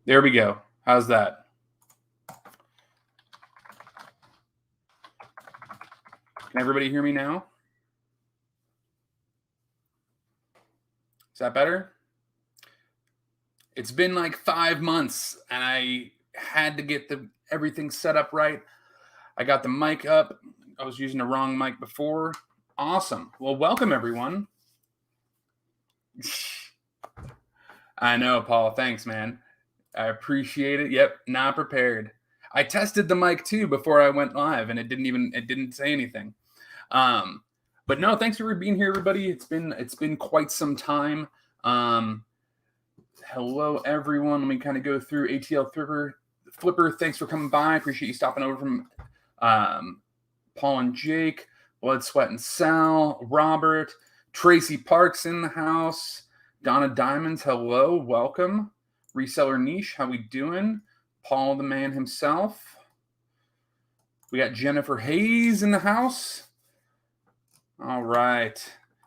There we go. How's that? Can everybody hear me now? Is that better? It's been like 5 months and I had to get everything set up right. I got the mic up. I was using the wrong mic before. Awesome. Well, welcome everyone. I know, Paul. Thanks, man. I appreciate it. Yep, not prepared. I tested the mic too before I went live, and it didn't say anything. But no, thanks for being here, everybody. It's been quite some time. Hello, everyone. Let me kind of go through ATL Flipper. Thanks for coming by. I appreciate you stopping over from Paul and Jake, Blood, Sweat, and Sal, Robert, Tracy Parks in the house, Donna Diamonds. Hello, welcome. Reseller Niche, how we doing? Paul the man himself. We got Jennifer Hayes in the house. All right.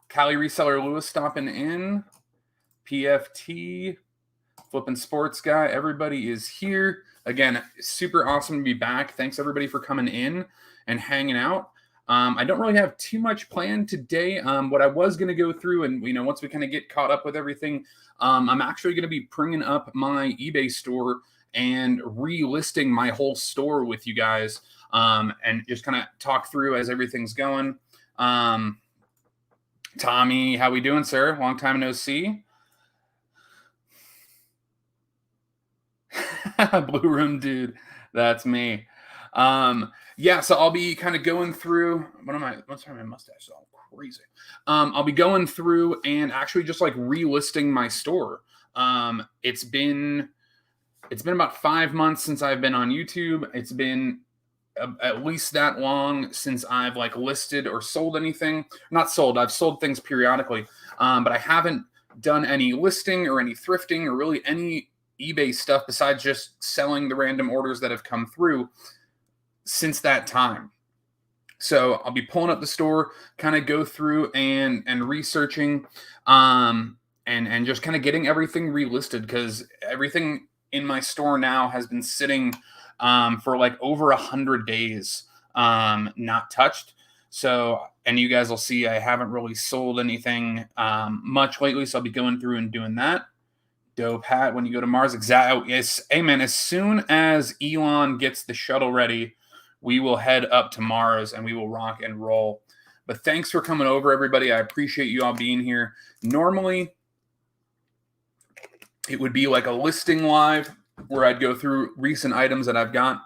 Cali Reseller Lewis stopping in. PFT, Flippin' Sports Guy. Everybody is here. Again, super awesome to be back. Thanks, everybody, for coming in and hanging out. I don't really have too much planned today. What I was going to go through, and once we kind of get caught up with everything, I'm actually going to be bringing up my eBay store and relisting my whole store with you guys, and just kind of talk through as everything's going. Tommy, how we doing, sir? Long time no see. Blue Room Dude, that's me. Yeah, so I'll be kind of going through. What's my mustache? It's all crazy. I'll be going through and actually just like relisting my store. It's been about 5 months since I've been on YouTube. It's been at least that long since I've like listed or sold anything. Not sold. I've sold things periodically, but I haven't done any listing or any thrifting or really any eBay stuff besides just selling the random orders that have come through since that time. So I'll be pulling up the store, kind of go through and researching, and just kind of getting everything relisted, because everything in my store now has been sitting for like over 100 days, not touched. So, and you guys will see I haven't really sold anything much lately. So I'll be going through and doing that. Dope hat when you go to Mars. Exactly. Yes. Hey, man, as soon as Elon gets the shuttle ready, we will head up to Mars and we will rock and roll. But thanks for coming over, everybody. I appreciate you all being here. Normally, it would be like a listing live where I'd go through recent items that I've got.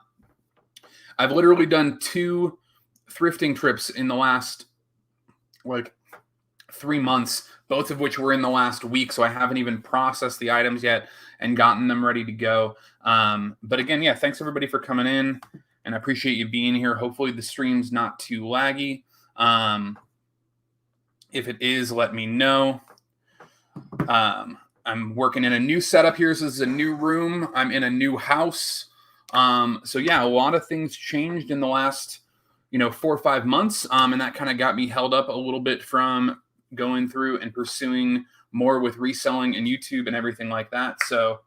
I've literally done 2 thrifting trips in the last like 3 months, both of which were in the last week. So I haven't even processed the items yet and gotten them ready to go. But again, yeah, thanks everybody for coming in, and I appreciate you being here. Hopefully the stream's not too laggy. If it is, let me know. I'm working in a new setup here. So this is a new room. I'm in a new house. So yeah, a lot of things changed in the last, 4 or 5 months. And that kind of got me held up a little bit from going through and pursuing more with reselling and YouTube and everything like that. So,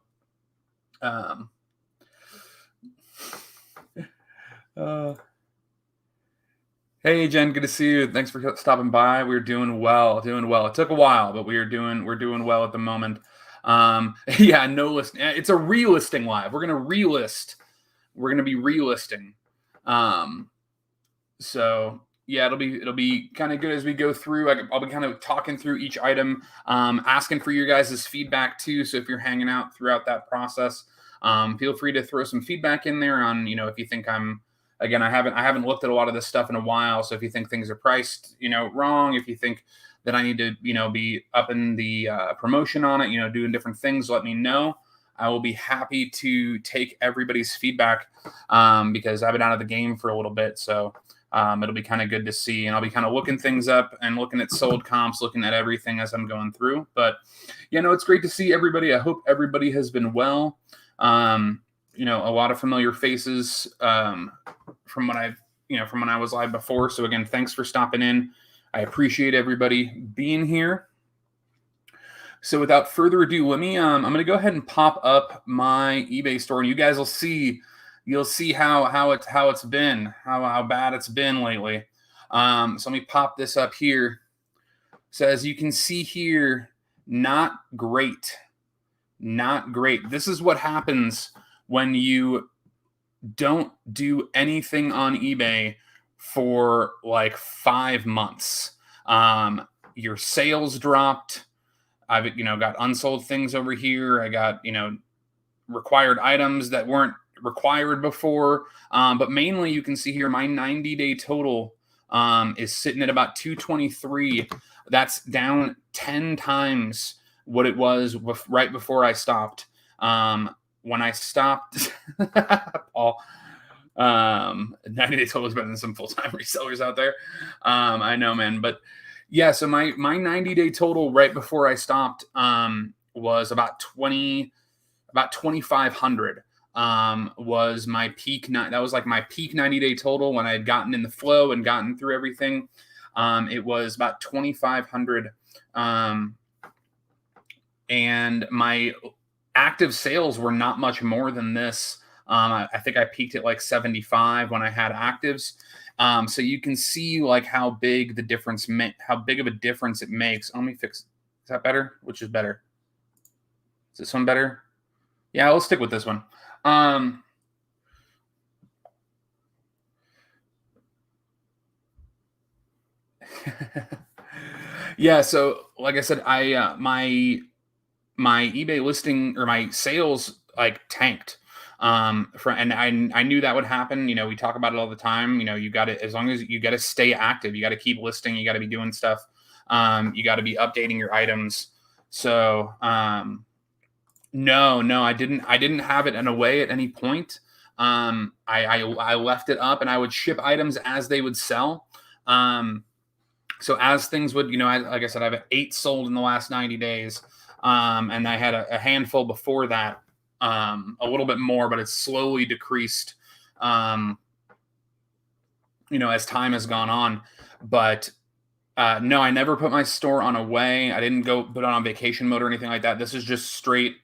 hey Jen, good to see you. Thanks for stopping by. We're doing well. It took a while, but we're doing well at the moment. Yeah, no listing. It's a relisting live. We're gonna relist. We're gonna be relisting. So yeah, it'll be kind of good as we go through. I'll be kind of talking through each item, asking for your guys' feedback too. So if you're hanging out throughout that process, feel free to throw some feedback in there on, if you think I haven't looked at a lot of this stuff in a while. So if you think things are priced, wrong, if you think that I need to, be upping the promotion on it, doing different things, let me know. I will be happy to take everybody's feedback, because I've been out of the game for a little bit. So it'll be kind of good to see, and I'll be kind of looking things up and looking at sold comps, looking at everything as I'm going through. But it's great to see everybody. I hope everybody has been well. A lot of familiar faces from when I was live before. So again, thanks for stopping in. I appreciate everybody being here. So without further ado, let me I'm gonna go ahead and pop up my eBay store, and you guys will see how it's been, how bad it's been lately. So let me pop this up here. So as you can see here, not great. Not great. This is what happens when you don't do anything on eBay for like 5 months. Your sales dropped. I've got unsold things over here. I got required items that weren't required before. But mainly, you can see here my 90-day total is sitting at about 223. That's down 10 times what it was right before I stopped. When I stopped, Paul, 90-day total is better than some full-time resellers out there. I know, man, but yeah, so my 90-day total right before I stopped was about 2,500 was my peak. That was like my peak 90-day total when I had gotten in the flow and gotten through everything. It was about 2,500, and my active sales were not much more than this. I think I peaked at like 75 when I had actives. So you can see like how big of a difference it makes. Let me fix. Is that better? Which is better? Is this one better? Yeah, let's stick with this one. Yeah. So like I said, my eBay listing or my sales like tanked. And I knew that would happen. We talk about it all the time. You got to, as long as you got to stay active, you got to keep listing, you got to be doing stuff. You got to be updating your items. So, no, I didn't have it in a way at any point. I left it up and I would ship items as they would sell. So as things would, like I said, I have 8 sold in the last 90 days. And I had a handful before that, a little bit more, but it's slowly decreased, as time has gone on. But no, I never put my store on away. I didn't go put it on vacation mode or anything like that. This is just straight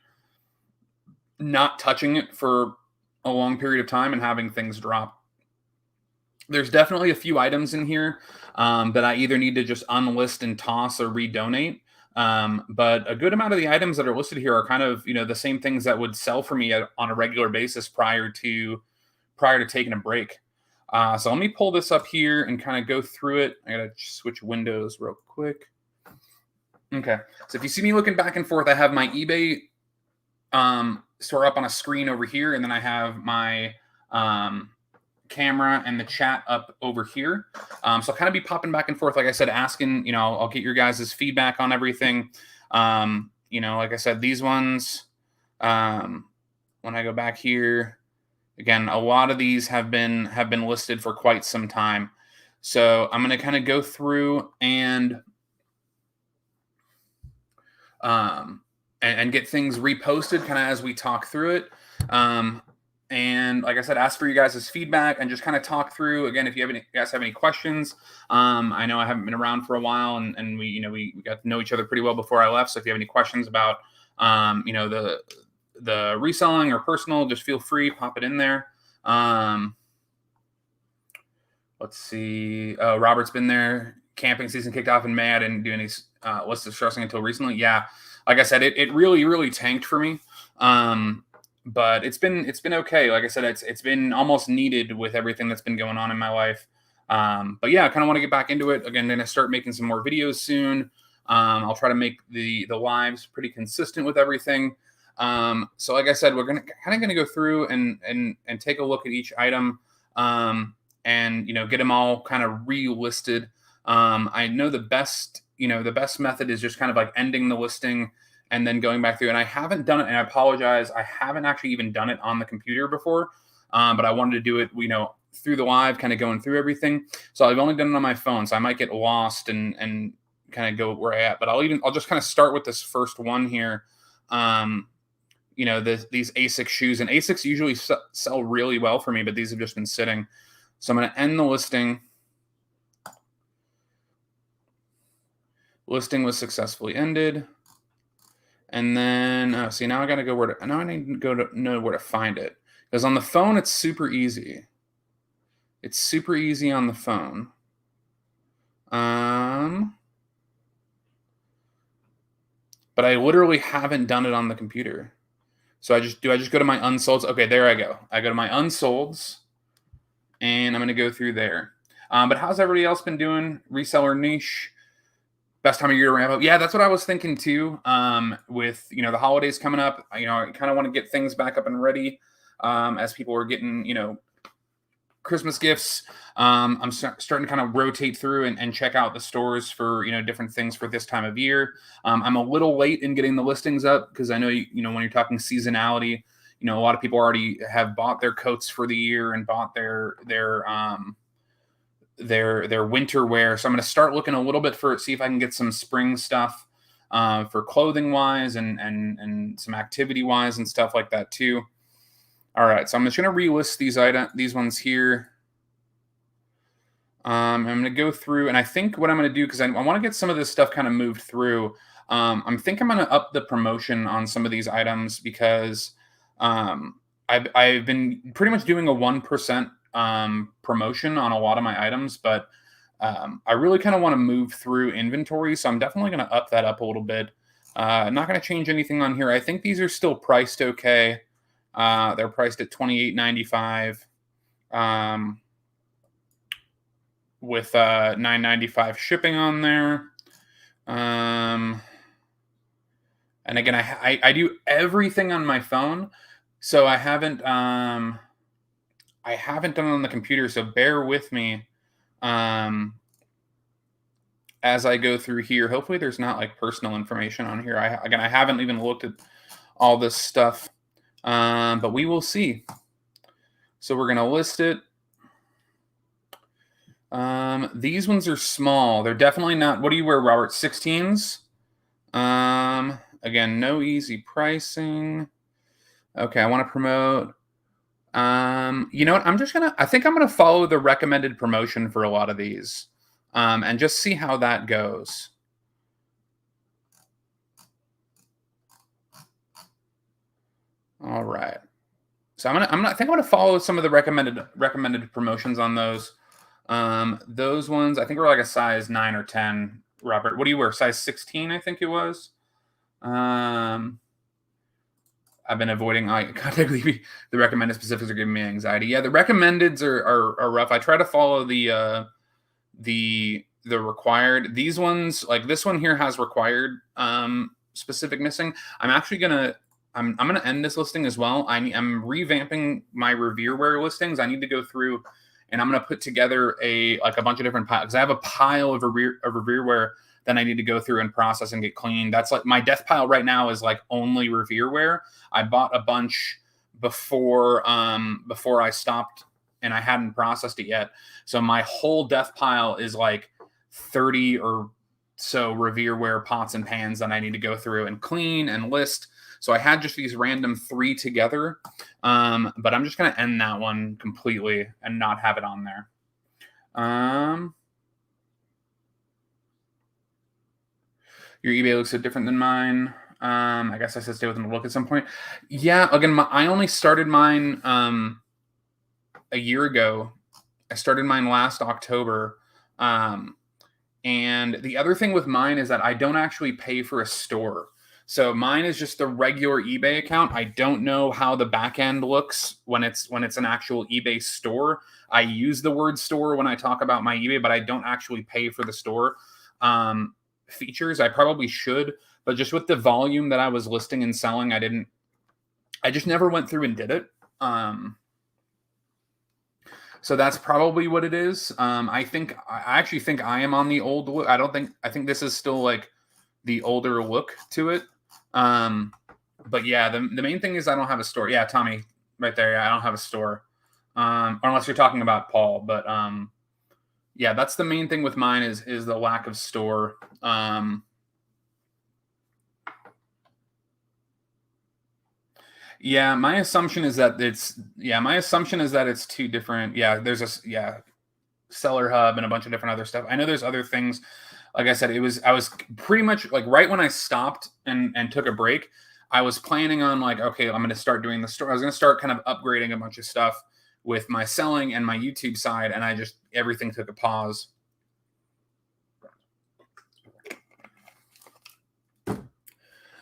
not touching it for a long period of time and having things drop. There's definitely a few items in here that I either need to just unlist and toss or redonate. But a good amount of the items that are listed here are kind of, the same things that would sell for me on a regular basis prior to taking a break. So let me pull this up here and kind of go through it. I gotta switch windows real quick. Okay. So if you see me looking back and forth, I have my eBay store up on a screen over here, and then I have my camera and the chat up over here. So I'll kind of be popping back and forth, like I said, asking, I'll get your guys' feedback on everything. Like I said, these ones, when I go back here, again, a lot of these have been listed for quite some time. So I'm going to kind of go through and get things reposted kind of as we talk through it. And like I said, ask for you guys' feedback and just kind of talk through. Again, if you guys have any questions, I know I haven't been around for a while, and we got to know each other pretty well before I left. So if you have any questions about, the reselling or personal, just feel free, pop it in there. Let's see. Robert's been there. Camping season kicked off in May. I didn't do any lists of stressing until recently. Yeah, like I said, it really, really tanked for me. But it's been okay. Like I said, it's been almost needed with everything that's been going on in my life. But yeah, I kind of want to get back into it again. Then I start making some more videos soon. I'll try to make the lives pretty consistent with everything. So like I said, we're gonna go through and take a look at each item, and get them all kind of relisted. I know the best method is just kind of like ending the listing and then going back through. And I haven't done it, and I apologize, I haven't actually even done it on the computer before, but I wanted to do it, through the live, kind of going through everything. So I've only done it on my phone, so I might get lost and kind of go where I at. But I'll just kind of start with this first one here. These Asics shoes, and Asics usually sell really well for me, but these have just been sitting. So I'm going to end the listing. Listing was successfully ended. And then, oh, see, now I got to go now I need to go to know where to find it. Because on the phone, it's super easy. It's super easy on the phone. But I literally haven't done it on the computer. So I just go to my unsolds? Okay, there I go. I go to my unsolds, and I'm going to go through there. But how's everybody else been doing? Reseller niche, best time of year to ramp up. Yeah, that's what I was thinking too. With the holidays coming up, I kind of want to get things back up and ready. As people are getting Christmas gifts. I'm starting to kind of rotate through and check out the stores for different things for this time of year. I'm a little late in getting the listings up because I know when you're talking seasonality, a lot of people already have bought their coats for the year and bought their winter wear. So I'm going to start looking a little bit see if I can get some spring stuff for clothing wise and some activity wise and stuff like that too. All right, so I'm just going to relist these ones here. I'm going to go through, and I think what I'm going to do, because I want to get some of this stuff kind of moved through, I'm going to up the promotion on some of these items because I've been pretty much doing a 1% promotion on a lot of my items, but I really kind of want to move through inventory, so I'm definitely going to up that up a little bit. I'm not going to change anything on here. I think these are still priced okay. They're priced at $28.95 with $9.95 shipping on there. And again, I do everything on my phone, so I haven't done it on the computer. So bear with me as I go through here. Hopefully, there's not like personal information on here. I haven't even looked at all this stuff. But we will see. So we're going to list it. These ones are small. They're definitely not. What do you wear, Robert? 16s? Again, no easy pricing. Okay, I want to promote. You know what? I think I'm going to follow the recommended promotion for a lot of these. And just see how that goes. All right. So I think I'm gonna follow some of the recommended promotions on those. Those ones I think were like a size 9 or 10. Robert, what do you wear? Size 16, I think it was. I've been avoiding the recommended specifics are giving me anxiety. Yeah, the recommendeds are rough. I try to follow the required. These ones, like this one here, has required specific missing. I'm actually gonna end this listing as well. I'm revamping my Revere wear listings. I need to go through and I'm gonna put together a bunch of different piles because I have a pile of Revere wear that I need to go through and process and get clean. That's like my death pile right now is like only Revere wear. I bought a bunch before I stopped and I hadn't processed it yet. So my whole death pile is like 30 or so Revere wear pots and pans that I need to go through and clean and list. So I had just these random 3 together, but I'm just going to end that one completely and not have it on there. Your eBay looks so different than mine. I guess I said stay with them to look at some point. Yeah, again, I only started mine a year ago. I started mine last October. And the other thing with mine is that I don't actually pay for a store. So mine is just the regular eBay account. I don't know how the back end looks when it's an actual eBay store. I use the word store when I talk about my eBay, but I don't actually pay for the store features. I probably should, but just with the volume that I was listing and selling, I just never went through and did it. So that's probably what it is. I actually think I am on the old look. I think this is still like the older look to it. But yeah, the main thing is I don't have a store. Yeah, Tommy, right there. Yeah, I don't have a store. Unless you're talking about Paul, but yeah, that's the main thing with mine is the lack of store. Yeah, my assumption is that it's 2 different. Yeah, there's Seller Hub and a bunch of different other stuff. I know there's other things like I said, I was pretty much like right when I stopped and took a break, I was planning on like, okay, I'm going to start doing the store. I was going to start kind of upgrading a bunch of stuff with my selling and my YouTube side, and everything took a pause.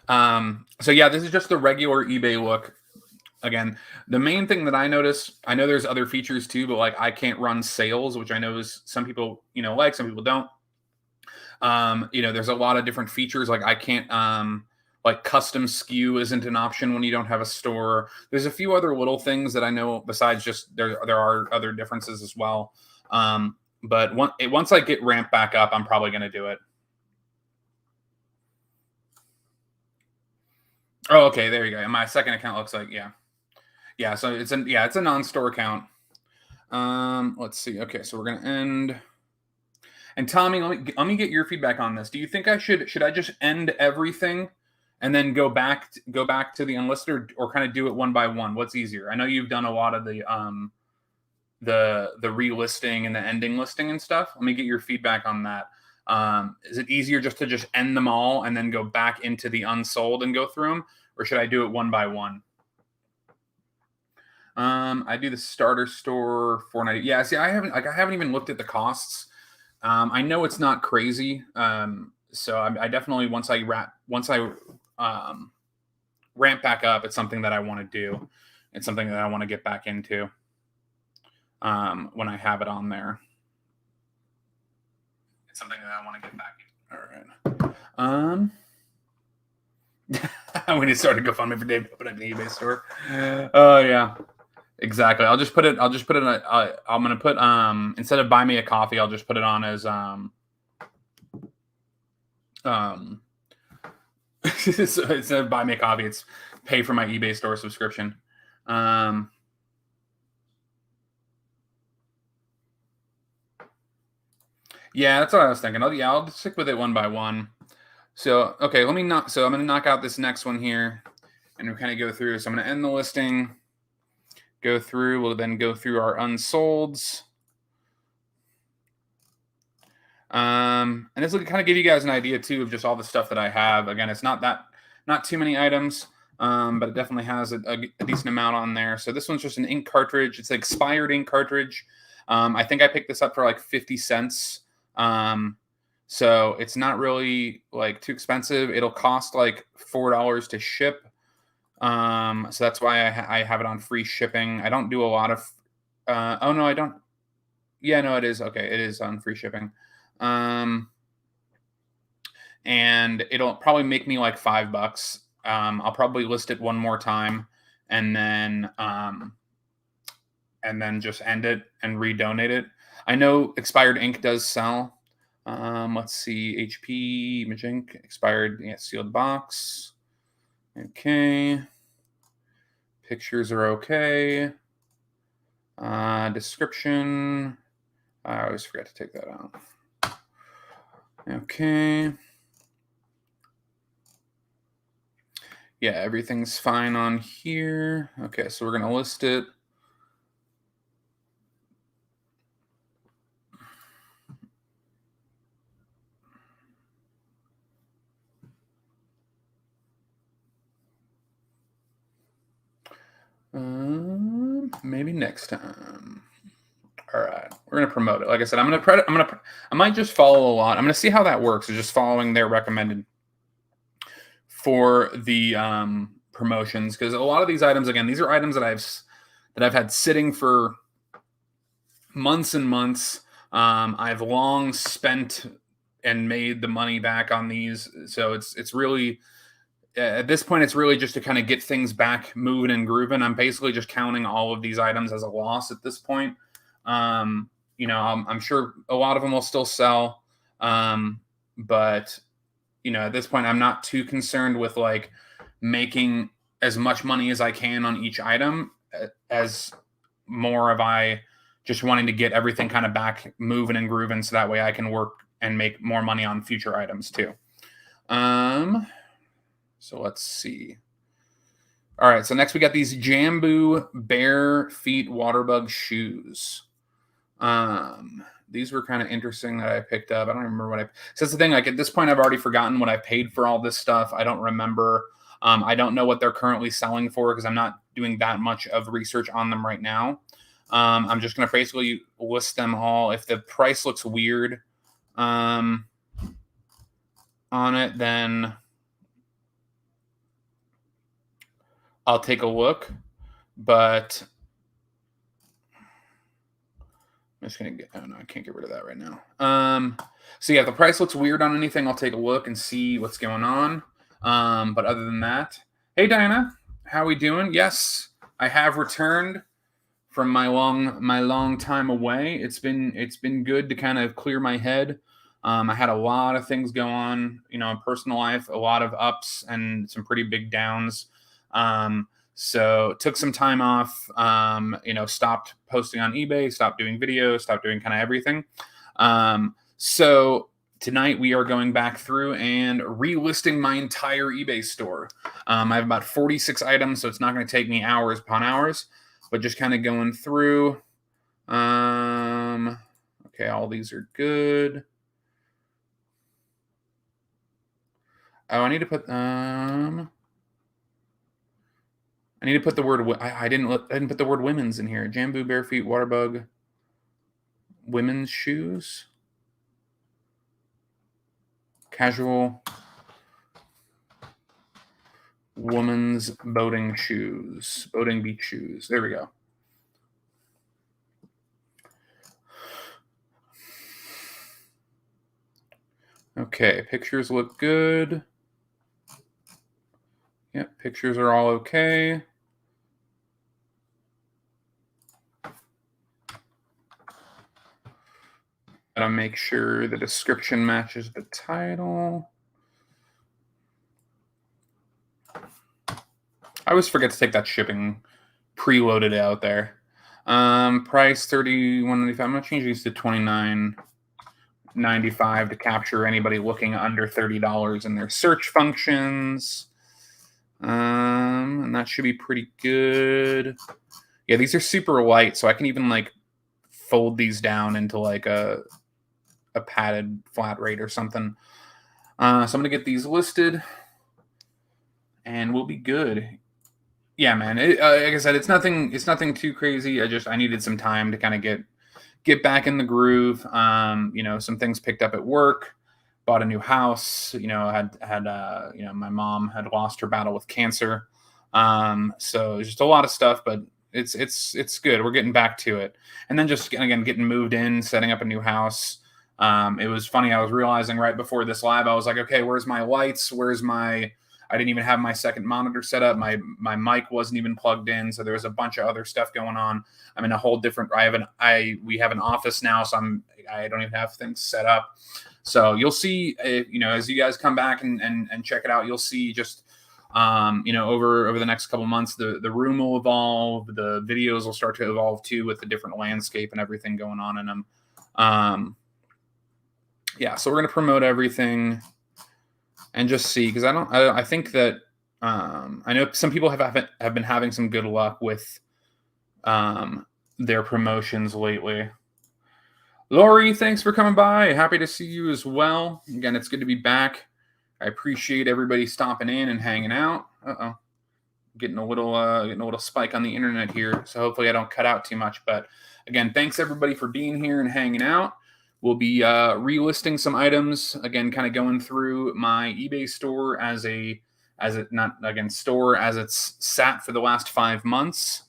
So yeah, this is just the regular eBay look. Again, the main thing that I notice, I know there's other features too, but like I can't run sales, which I know is some people, like, some people don't. There's a lot of different features. Like I can't, like custom SKU isn't an option when you don't have a store. There's a few other little things that I know besides just there are other differences as well. But once I get ramped back up, I'm probably going to do it. Oh, okay. There you go. And my second account looks like, yeah. So it's a non-store account. Let's see. Okay. So we're going to end. And Tommy, let me get your feedback on this. Do you think should I just end everything and then go back to the unlisted, or kind of do it one by one? What's easier? I know you've done a lot of the relisting and the ending listing and stuff. Let me get your feedback on that. Is it easier just to end them all and then go back into the unsold and go through them, or should I do it one by one? I do the starter store $4.90. Yeah, see, I haven't even looked at the costs. I know it's not crazy. So I definitely once I ramp back up, it's something that I want to do. It's something that I want to get back into when I have it on there. It's something that I want to get back in. All right. We need to start a GoFundMe for Dave to open up an eBay store. Oh yeah, exactly. I'll just put it. I'm gonna put instead of buy me a coffee, I'll just put it on as so instead of buy me a coffee, it's pay for my eBay store subscription. Yeah, that's what I was thinking. I'll stick with it one by one. So, okay, I'm going to knock out this next one here, and we'll kind of go through. So I'm going to end the listing, we'll then go through our unsolds. And this will kind of give you guys an idea too of just all the stuff that I have. Again, it's not too many items, but it definitely has a decent amount on there. So this one's just an ink cartridge. It's an expired ink cartridge. I think I picked this up for like 50 cents. So it's not really like too expensive. It'll cost like $4 to ship. So that's why I have it on free shipping. I don't do a lot of, oh no, I don't. Yeah, no, it is. Okay. It is on free shipping. And it'll probably make me like $5. I'll probably list it one more time and then just end it and redonate it. I know expired ink does sell. Let's see, HP Image Ink, expired, sealed box. Okay. Pictures are okay. Description. I always forget to take that out. Okay. Yeah, everything's fine on here. Okay, so we're going to list it. Maybe next time. All right, we're gonna promote it. Like I said, I might just follow a lot. I'm gonna see how that works. Is just following their recommended for the promotions, because a lot of these items, again, these are items that I've had sitting for months and months. I've long spent and made the money back on these, so it's really. At this point, it's really just to kind of get things back moving and grooving. I'm basically just counting all of these items as a loss at this point. I'm sure a lot of them will still sell. But, at this point, I'm not too concerned with like making as much money as I can on each item, as more of I just wanting to get everything kind of back moving and grooving, so that way I can work and make more money on future items too. So let's see. All right, so next we got these Jambu bare feet Waterbug shoes. These were kind of interesting that I picked up. I don't remember what I. So that's the thing. Like at this point, I've already forgotten what I paid for all this stuff. I don't remember. I don't know what they're currently selling for because I'm not doing that much of research on them right now. I'm just going to basically list them all. If the price looks weird on it, then I'll take a look. But I'm just going to get, oh no, I can't get rid of that right now. So yeah, if the price looks weird on anything, I'll take a look and see what's going on. But other than that, hey Diana, how we doing? Yes, I have returned from my long time away. It's been good to kind of clear my head. I had a lot of things go on, in personal life, a lot of ups and some pretty big downs. So took some time off, stopped posting on eBay, stopped doing videos, stopped doing kind of everything. So tonight we are going back through and relisting my entire eBay store. I have about 46 items, so it's not going to take me hours upon hours. But just kind of going through. Okay, all these are good. Oh, I need to put the word. I didn't put the word women's in here. Jambu, bare feet, Waterbug, women's shoes, casual, woman's boating shoes, boating beach shoes. There we go. Okay, pictures look good. Yep, pictures are all okay. Gotta make sure the description matches the title. I always forget to take that shipping preloaded out there. Price $31.95. I'm gonna change these to $29.95 to capture anybody looking under $30 in their search functions. And that should be pretty good. Yeah, these are super light, so I can even like fold these down into like a padded flat rate or something. So I'm gonna get these listed, and we'll be good. Yeah, man. Like I said, it's nothing too crazy. I needed some time to kind of get back in the groove. Some things picked up at work. Bought a new house. Had my mom had lost her battle with cancer. So it's just a lot of stuff, but it's good. We're getting back to it. And then just again getting moved in, setting up a new house. It was funny. I was realizing right before this live, I was like, okay, where's my lights? I didn't even have my second monitor set up. My mic wasn't even plugged in. So there was a bunch of other stuff going on. I'm in a whole different, we have an office now. So I don't even have things set up. So you'll see, as you guys come back and check it out, you'll see just, over the next couple months, the room will evolve. The videos will start to evolve too, with the different landscape and everything going on in them. So we're going to promote everything and just see, because I think that I know some people have been having some good luck with their promotions lately. Lori, thanks for coming by. Happy to see you as well. Again, it's good to be back. I appreciate everybody stopping in and hanging out. Getting a little spike on the internet here, so hopefully I don't cut out too much. But again, thanks everybody for being here and hanging out. We'll be relisting some items, again, kind of going through my eBay store store as it's sat for the last 5 months,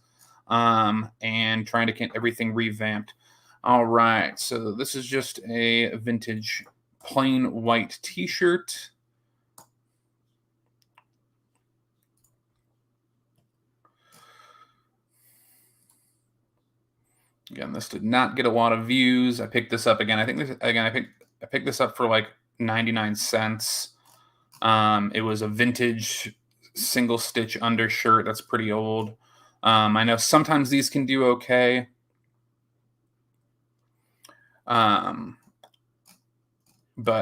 and trying to get everything revamped. All right, so this is just a vintage plain white t-shirt. Again, this did not get a lot of views. I picked this up again. I picked this up for like 99 cents. It was a vintage single stitch undershirt. That's pretty old. I know sometimes these can do okay. But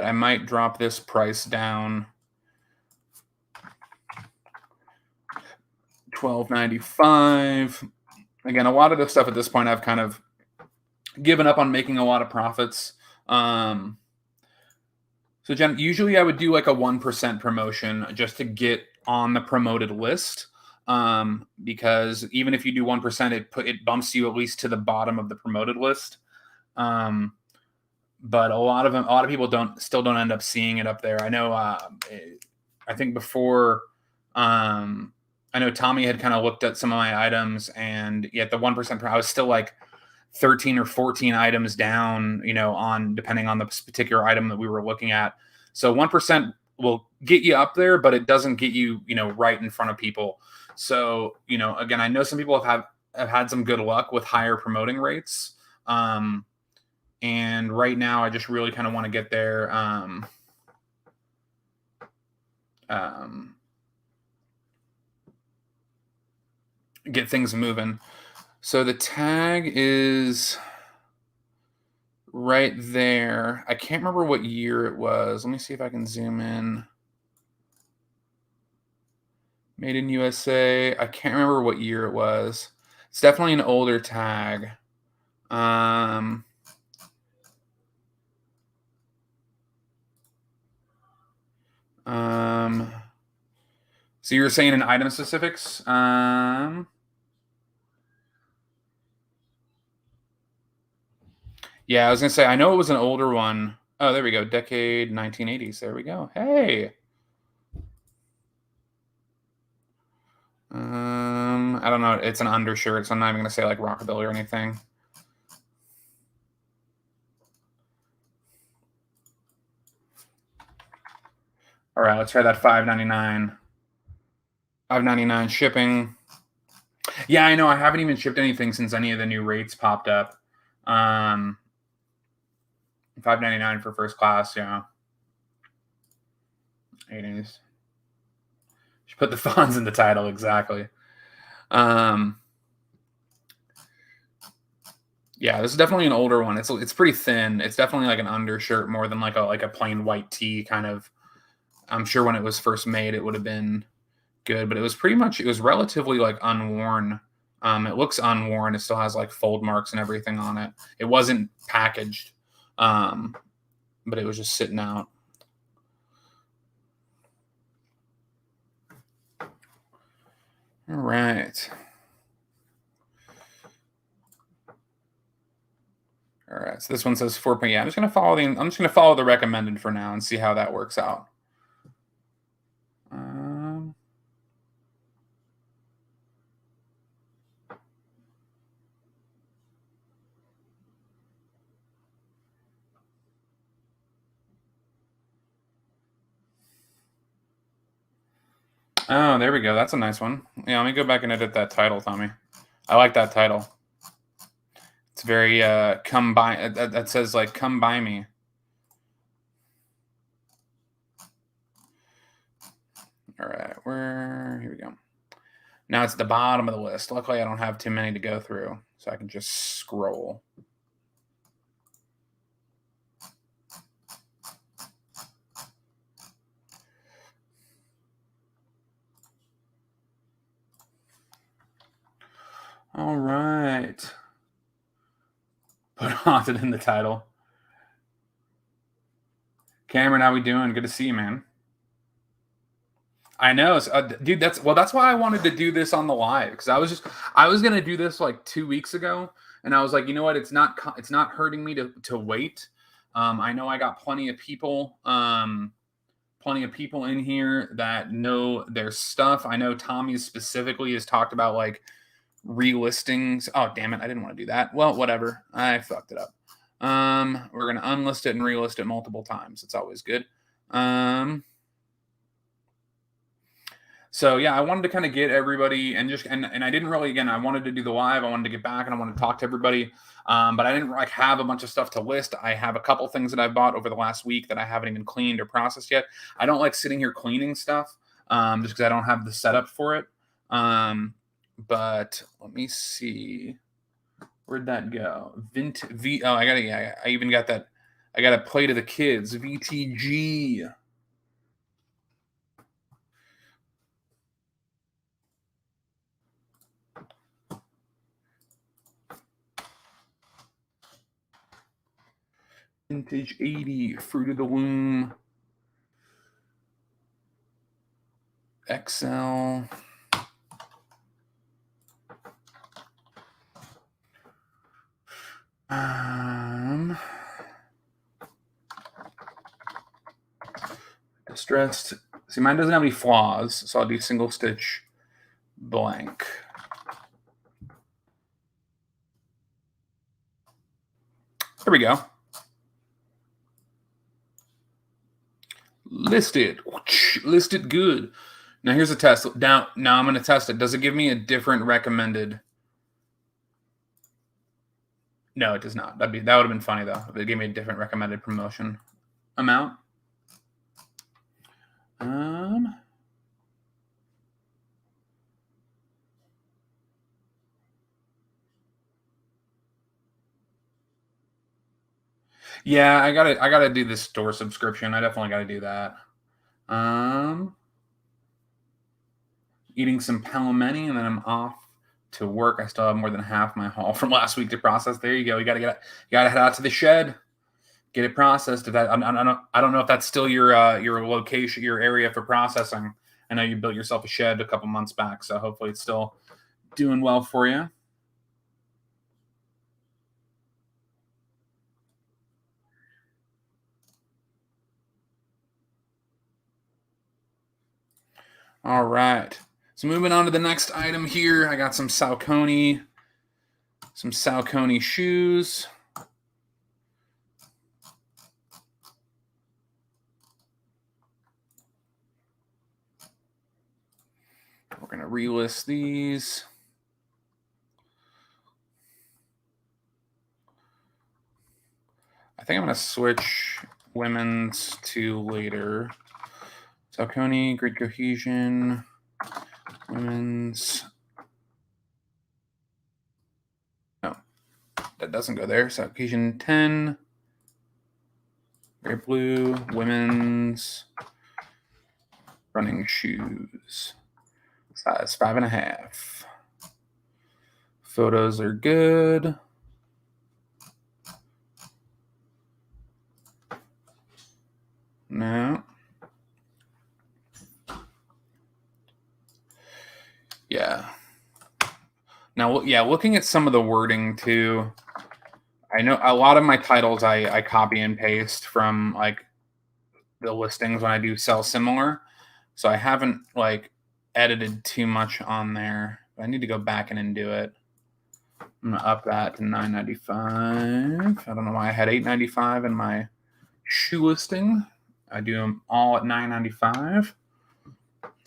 I might drop this price down. $12.95. Again, a lot of the stuff at this point I've kind of given up on making a lot of profits. So Jen, usually I would do like a 1% promotion just to get on the promoted list. Because even if you do 1%, it bumps you at least to the bottom of the promoted list. But a lot of people still don't end up seeing it up there. I know. I think before, I know Tommy had kind of looked at some of my items, and yet the 1%, I was still like 13 or 14 items down, on depending on the particular item that we were looking at. So 1% will get you up there, but it doesn't get you, right in front of people. So, again, I know some people have had some good luck with higher promoting rates. And right now I just really kind of want to get there. Get things moving. So the tag is right there. I can't remember what year it was. Let me see if I can zoom in. Made in USA. I can't remember what year it was. It's definitely an older tag. So you were saying in item specifics? Yeah, I was gonna say, I know it was an older one. Oh, there we go. Decade 1980s. There we go. Hey. I don't know. It's an undershirt, so I'm not even gonna say like rockabilly or anything. All right, let's try that $5.99. $5.99 shipping. Yeah, I know. I haven't even shipped anything since any of the new rates popped up. $5.99 for first class. Yeah. 80s. Should put the fonts in the title, exactly. Yeah, this is definitely an older one. It's pretty thin. It's definitely like an undershirt more than like a plain white tee kind of. I'm sure when it was first made, it would have been good, but it was relatively like unworn. It looks unworn. It still has like fold marks and everything on it. It wasn't packaged, but it was just sitting out. All right. All right. So this one says 4. Yeah, I'm just gonna follow the recommended for now and see how that works out. Oh, there we go. That's a nice one. Yeah, let me go back and edit that title, Tommy. I like that title. It's very come by. That says like come by me. All right, here we go. Now it's the bottom of the list. Luckily, I don't have too many to go through, so I can just scroll. All right. Put haunted in the title. Cameron, how we doing? Good to see you, man. I know, dude. That's why I wanted to do this on the live, because I was gonna do this like 2 weeks ago, and I was like, you know what? It's not hurting me to wait. I know I got plenty of people in here that know their stuff. I know Tommy specifically has talked about like relistings. Oh, damn it. I didn't want to do that. Well, whatever. I fucked it up. We're going to unlist it and relist it multiple times. It's always good. So yeah, I wanted to kind of get everybody and I didn't really, again, I wanted to do the live. I wanted to get back and I wanted to talk to everybody. But I didn't like have a bunch of stuff to list. I have a couple things that I bought over the last week that I haven't even cleaned or processed yet. I don't like sitting here cleaning stuff, just because I don't have the setup for it. But let me see. Where'd that go? I even got that. I got a plate of the kids. VTG. Vintage 80, Fruit of the Loom, XL. Distressed. See, mine doesn't have any flaws, so I'll do single stitch blank. There we go. Listed. Listed good. Now here's a test. Now I'm going to test it. Does it give me a different recommended? No, it does not. That would have been funny though if it gave me a different recommended promotion amount. Yeah, I gotta do this store subscription. I definitely gotta do that. Eating some pelmeni, and then I'm off to work. I still have more than half my haul from last week to process. There you go. You gotta head out to the shed, get it processed. If that, I don't know if that's still your location, your area for processing. I know you built yourself a shed a couple months back, so hopefully it's still doing well for you. All right. So moving on to the next item here, I got some Saucony shoes. We're going to relist these. I think I'm going to switch women's to later. Saucony, Great Cohesion, women's. No, that doesn't go there. Saucony 10, Great Blue, women's running shoes. Size 5.5. Photos are good. No. Yeah. Now, yeah, looking at some of the wording too, I know a lot of my titles I copy and paste from like the listings when I do sell similar. So I haven't like edited too much on there. I need to go back in and do it. I'm gonna up that to $9.95. I don't know why I had $8.95 in my shoe listing. I do them all at $9.95.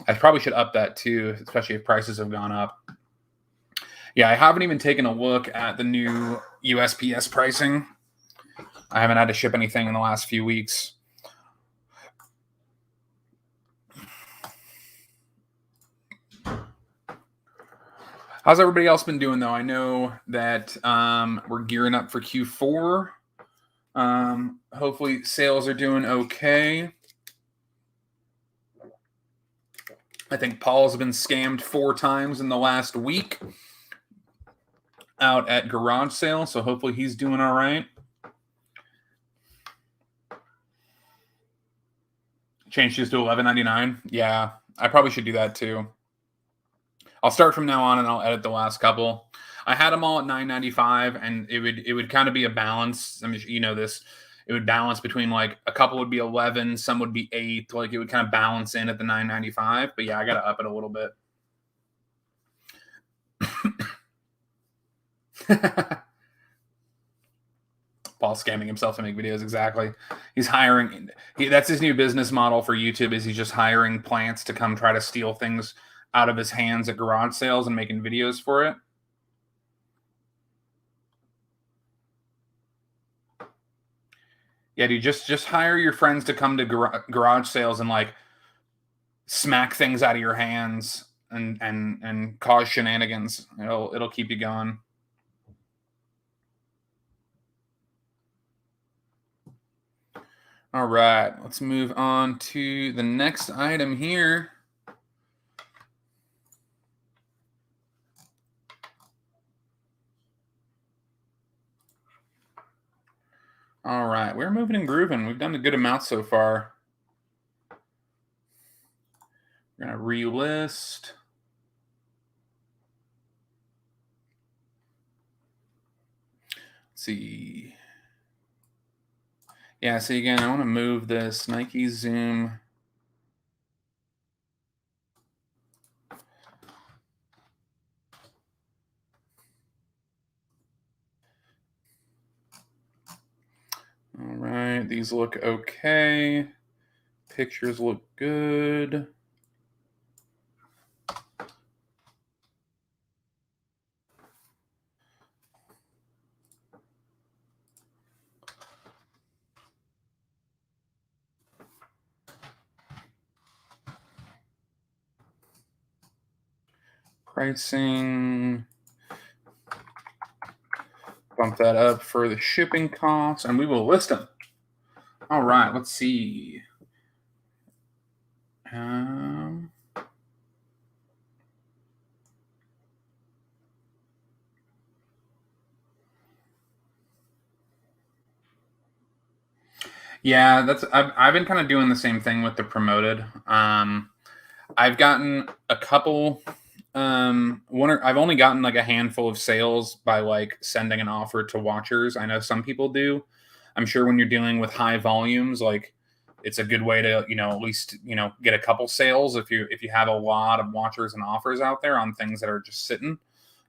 I probably should up that too, especially if prices have gone up. Yeah, I haven't even taken a look at the new USPS pricing. I haven't had to ship anything in the last few weeks. How's everybody else been doing, though? I know that we're gearing up for Q4. Hopefully sales are doing okay. I think Paul's been scammed 4 times in the last week out at garage sale, so hopefully he's doing all right. Change shoes to $11.99. Yeah, I probably should do that too. I'll start from now on and I'll edit the last couple. I had them all at $9.95, and it would kind of be a balance. I mean, you know this. It would balance between like a couple would be 11, some would be 8. Like it would kind of balance in at the $9.95. But yeah, I got to up it a little bit. Paul scamming himself to make videos. Exactly. He's hiring. That's his new business model for YouTube. Is he's just hiring plants to come try to steal things out of his hands at garage sales and making videos for it. Yeah, dude, just hire your friends to come to garage sales and like smack things out of your hands and cause shenanigans. It'll keep you going. All right, let's move on to the next item here. All right, we're moving and grooving. We've done a good amount so far. We're gonna relist. Let's see. Yeah, see again, I want to move this Nike Zoom. All right, these look okay. Pictures look good. Pricing. Bump that up for the shipping costs, and we will list them. All right, let's see. Yeah, I've been kind of doing the same thing with the promoted. I've gotten a couple. I've only gotten like a handful of sales by like sending an offer to watchers. I know some people do. I'm sure when you're dealing with high volumes, like it's a good way to at least get a couple sales if you have a lot of watchers and offers out there on things that are just sitting.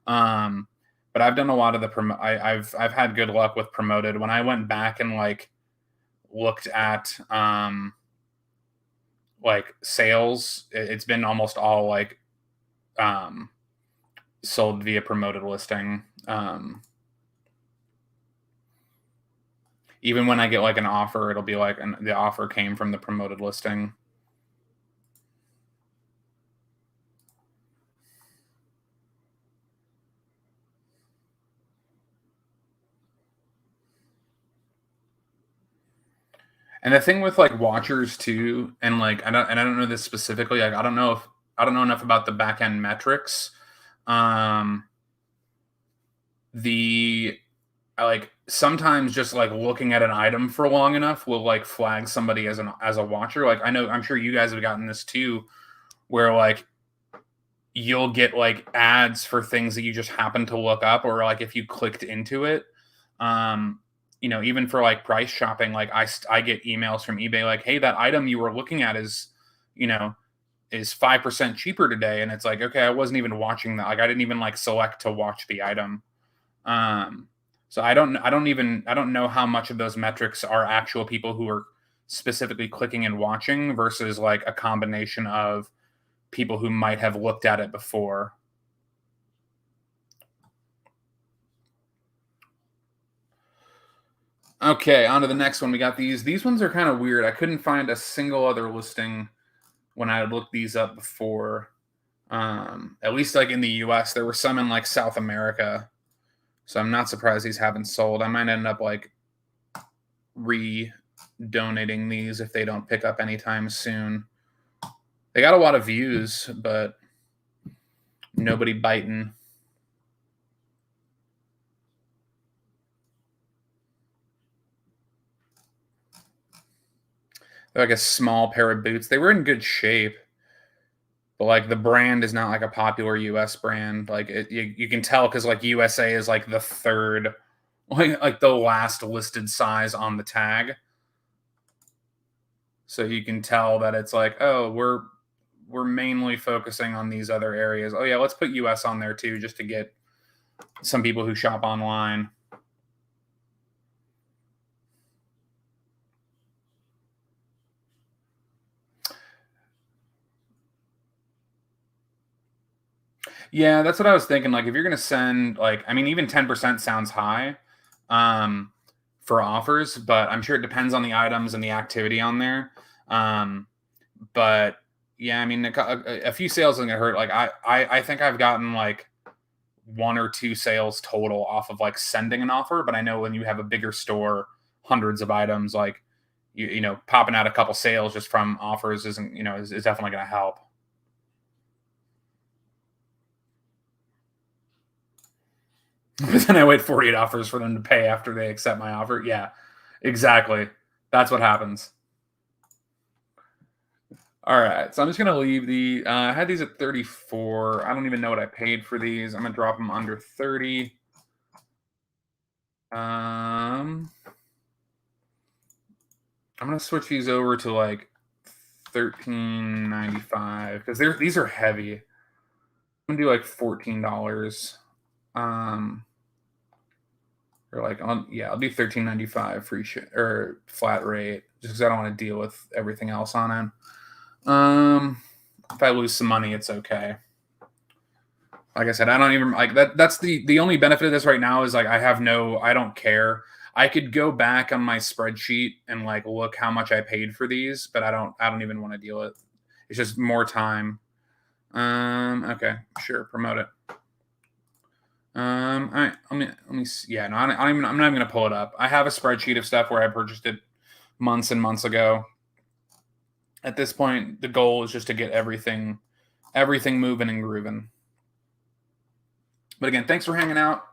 Um, but I've done a lot of the I've had good luck with promoted. When I went back and like looked at like sales, it's been almost all like um sold via promoted listing. Even when I get like an offer, it'll be like the offer came from the promoted listing. And the thing with like watchers too, and like I don't know this specifically. Like I don't know enough about the back end metrics. Um, the I like sometimes just like looking at an item for long enough will like flag somebody as a watcher. Like I'm sure you guys have gotten this too, where like you'll get like ads for things that you just happen to look up, or like if you clicked into it. Um, even for like price shopping, like I get emails from eBay like, hey, that item you were looking at you know, is 5% cheaper today. And it's like, okay, I wasn't even watching that. Like I didn't even like select to watch the item. Um, so I don't know how much of those metrics are actual people who are specifically clicking and watching versus like a combination of people who might have looked at it before. Okay, on to the next one. We got these. These ones are kind of weird. I couldn't find a single other listing when I looked these up before. At least like in the US, there were some in like South America. So I'm not surprised these haven't sold. I might end up like re-donating these if they don't pick up anytime soon. They got a lot of views, but nobody biting. They're like a small pair of boots. They were in good shape, but like the brand is not like a popular US brand. Like you can tell because like USA is like the third, like the last listed size on the tag. So you can tell that it's like, oh, we're mainly focusing on these other areas. Oh yeah, let's put US on there too, just to get some people who shop online. Yeah, that's what I was thinking. Like, if you're gonna send, like, I mean, even 10% sounds high, um, for offers, but I'm sure it depends on the items and the activity on there. Um, but yeah, I mean, a few sales isn't gonna hurt. Like, I think I've gotten like one or two sales total off of like sending an offer. But I know when you have a bigger store, hundreds of items, like popping out a couple sales just from offers isn't is definitely gonna help. But then I wait 48 offers for them to pay after they accept my offer. Yeah. Exactly. That's what happens. All right, so I'm just gonna leave the. I had these at 34. I don't even know what I paid for these. I'm gonna drop them under 30. I'm gonna switch these over to like 13.95 because these are heavy. I'm gonna do like $14. Or like I'll do 13.95 free shit or flat rate just because I don't want to deal with everything else on it. If I lose some money, it's okay. Like I said, I don't even like that. That's the only benefit of this right now is like I don't care. I could go back on my spreadsheet and like look how much I paid for these, but I don't even want to deal with it. It's just more time. Okay, sure, promote it. All right, let me see. Yeah, no, I'm not even gonna pull it up. I have a spreadsheet of stuff where I purchased it months and months ago. At this point, the goal is just to get everything moving and grooving. But again, thanks for hanging out.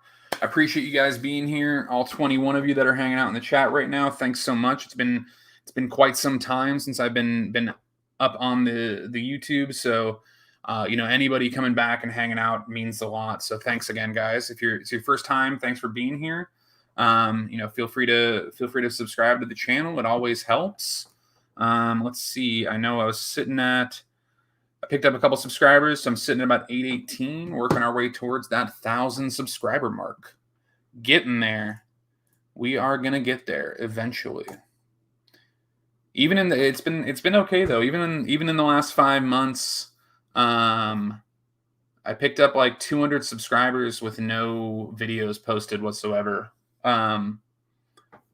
I appreciate you guys being here. All 21 of you that are hanging out in the chat right now. Thanks so much. It's been quite some time since I've been up on the YouTube. So anybody coming back and hanging out means a lot. So thanks again, guys. If it's your first time, thanks for being here. Feel free to subscribe to the channel. It always helps. Let's see. I know I picked up a couple subscribers, so I'm sitting at about 818, working our way towards that 1,000 subscriber mark. Getting there. We are gonna get there eventually. It's been okay though. Even in the last 5 months, I picked up like 200 subscribers with no videos posted whatsoever,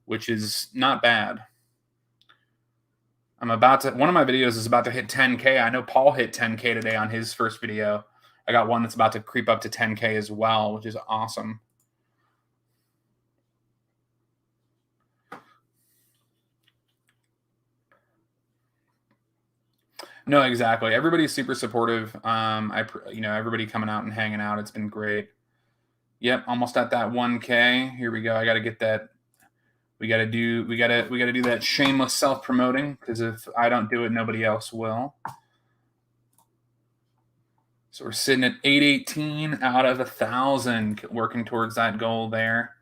which is not bad. One of my videos is about to hit 10K. I know Paul hit 10K today on his first video. I got one that's about to creep up to 10K as well, which is awesome. No, exactly. Everybody's super supportive. Everybody coming out and hanging out. It's been great. Yep, almost at that 1K. Here we go. I got to get that. We got to do that shameless self-promoting because if I don't do it, nobody else will. So we're sitting at 818 out of 1,000, working towards that goal there.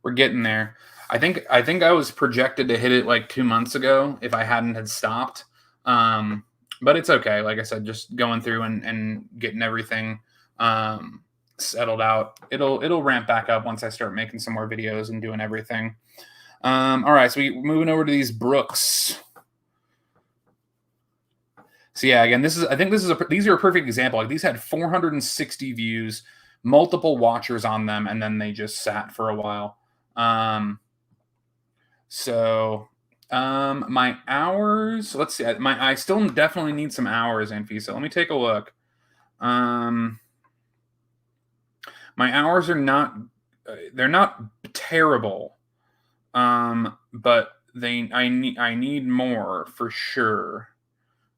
We're getting there. I think I was projected to hit it like 2 months ago if I hadn't had stopped. But it's okay. Like I said, just going through and getting everything settled out. It'll ramp back up once I start making some more videos and doing everything. All right, so we're moving over to these Brooks. So yeah, again, these are a perfect example. Like these had 460 views, multiple watchers on them, and then they just sat for a while. My hours, let's see. I still definitely need some hours, Anfisa. Let me take a look. My hours are not terrible. But I need more for sure.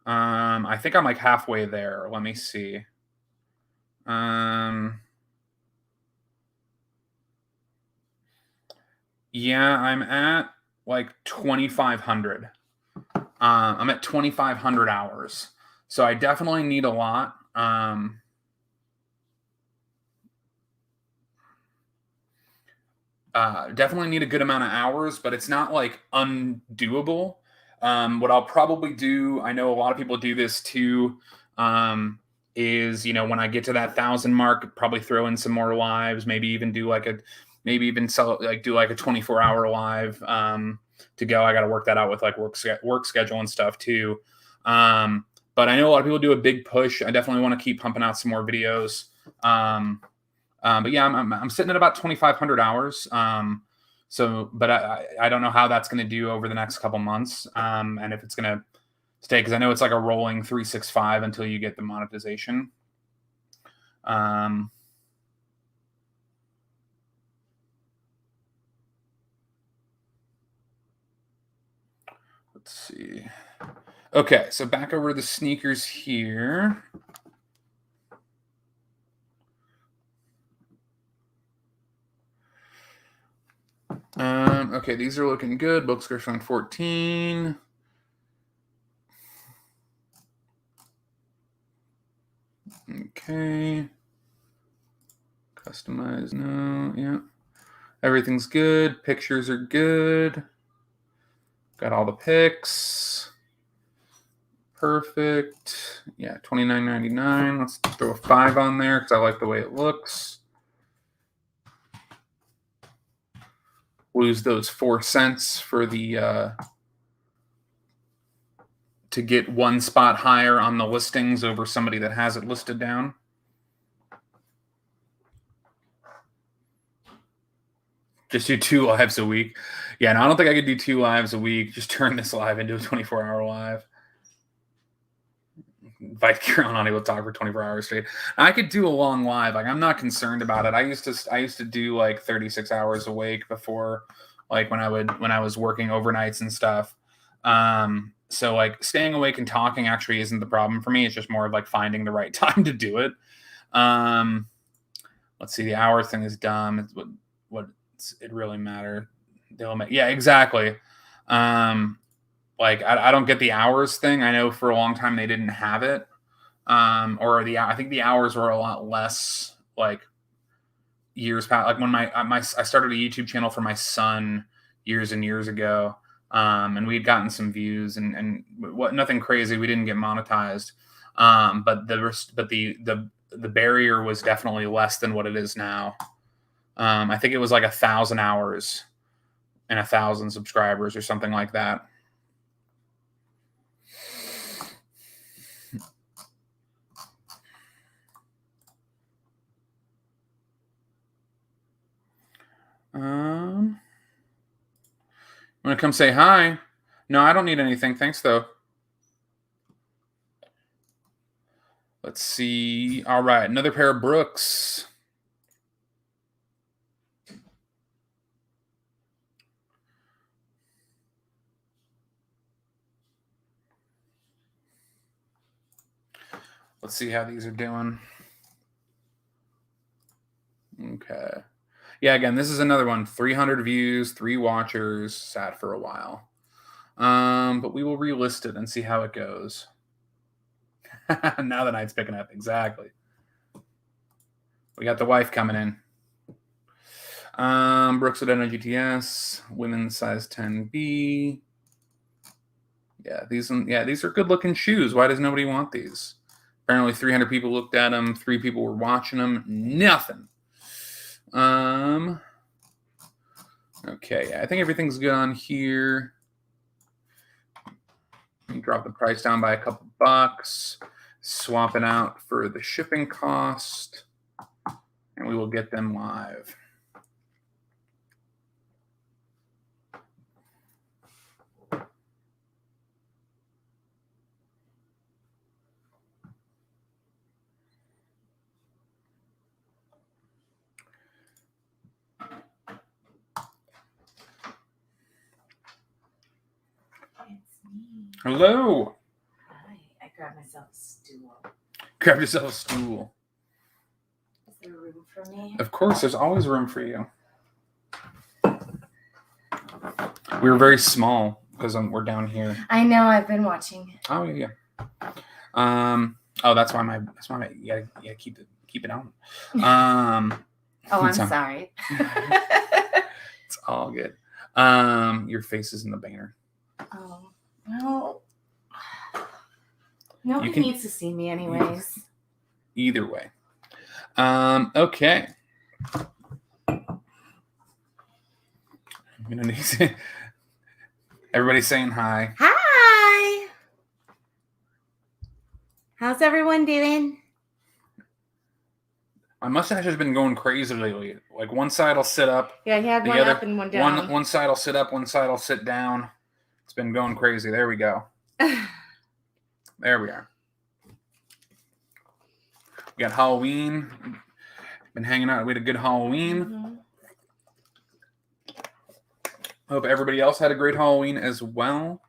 I think I'm like halfway there. Let me see. Yeah, I'm at like 2,500. I'm at 2,500 hours. So I definitely need a lot. Definitely need a good amount of hours, but it's not like undoable. What I'll probably do, I know a lot of people do this too, is when I get to that 1,000 mark, probably throw in some more lives, maybe even do like a 24-hour live to go. I got to work that out with like work schedule and stuff too. But I know a lot of people do a big push. I definitely want to keep pumping out some more videos. But yeah, I'm sitting at about 2,500 hours. But I don't know how that's going to do over the next couple months. And if it's going to stay, because I know it's like a rolling 365 until you get the monetization. Let's see. Okay, so back over to the sneakers here. Okay, these are looking good. Books are showing 14. Okay. Customize, no, yeah. Everything's good. Pictures are good. Got all the pics. Perfect. Yeah, $29.99. Let's throw a 5 on there because I like the way it looks. Lose those 4 cents for the to get one spot higher on the listings over somebody that has it listed down. Just do 2 lives a week. Yeah, no, I don't think I could do 2 lives a week. Just turn this live into a 24-hour live. Invite Karen on, able to talk for 24 hours straight. I could do a long live. Like, I'm not concerned about it. I used to do like 36 hours a week before, like when I was working overnights and stuff. So like staying awake and talking actually isn't the problem for me. It's just more of like finding the right time to do it. Let's see. The hour thing is dumb. It's what it really matter. Yeah, exactly. Like I don't get the hours thing. I know for a long time they didn't have it. I think the hours were a lot less like years past. Like when I started a YouTube channel for my son years and years ago. And we'd gotten some views and nothing crazy. We didn't get monetized. But the barrier was definitely less than what it is now. I think it was like 1,000 hours and 1,000 subscribers or something like that. Want to come say hi? No, I don't need anything. Thanks, though. Let's see. All right, another pair of Brooks. Let's see how these are doing. Okay. Yeah, again, this is another one. 300 views, 3 watchers, sat for a while. But we will relist it and see how it goes. Now the night's picking up. Exactly. We got the wife coming in. Brooks Adena GTS, women's size 10B. Yeah, these are good looking shoes. Why does nobody want these? Apparently 300 people looked at them. 3 people were watching them. Nothing. Okay, I think everything's good on here. Drop the price down by a couple bucks. Swap it out for the shipping cost. And we will get them live. Hello. Hi. I grabbed myself a stool. Grab yourself a stool. Is there room for me? Of course, there's always room for you. We were very small because we're down here. I know. I've been watching. Oh yeah. Oh, that's why you gotta keep it on. Oh, I'm sorry. It's all good. Your face is in the banner. Oh, well, nobody needs to see me anyways. Either way. Okay. Everybody's saying hi. Hi. How's everyone doing? My mustache has been going crazy lately. Like one side will sit up. Yeah, I had one up and one down. One side will sit up, one side will sit down. It's been going crazy. There we go. There we are. We got Halloween. Been hanging out. We had a good Halloween. Mm-hmm. Hope everybody else had a great Halloween as well.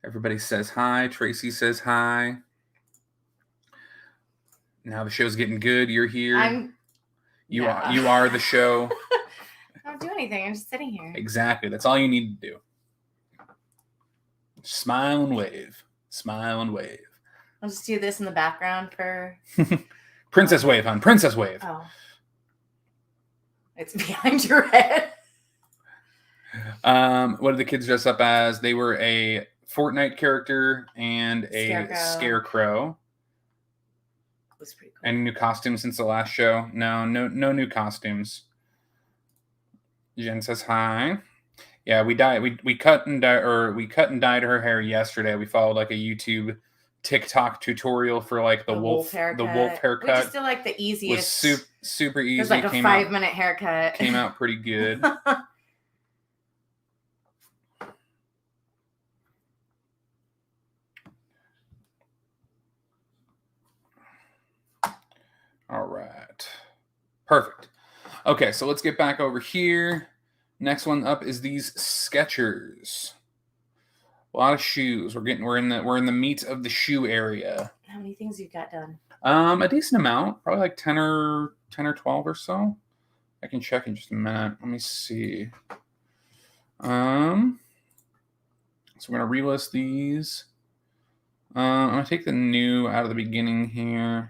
Everybody says hi. Tracy says hi. Now the show's getting good. You're here. You are the show. I don't do anything. I'm just sitting here. Exactly. That's all you need to do. Smile and wave. Smile and wave. I'll just do this in the background for... Princess wave, hon. Princess wave. Oh. It's behind your head. What did the kids dress up as? They were a Fortnite character and a scarecrow. It was pretty cool. Any new costumes since the last show? No new costumes. Jen says hi. Yeah, we cut and dyed her hair yesterday. We followed like a YouTube TikTok tutorial for like the wolf haircut. We just did like the easiest. It was super easy. It was like a 5-minute haircut. Came out pretty good. All right. Perfect. Okay, so let's get back over here. Next one up is these Skechers. A lot of shoes. We're in the meat of the shoe area. How many things you got done? A decent amount, probably like 10 or 12 or so. I can check in just a minute. Let me see. So we're gonna relist these. I'm gonna take the new out of the beginning here.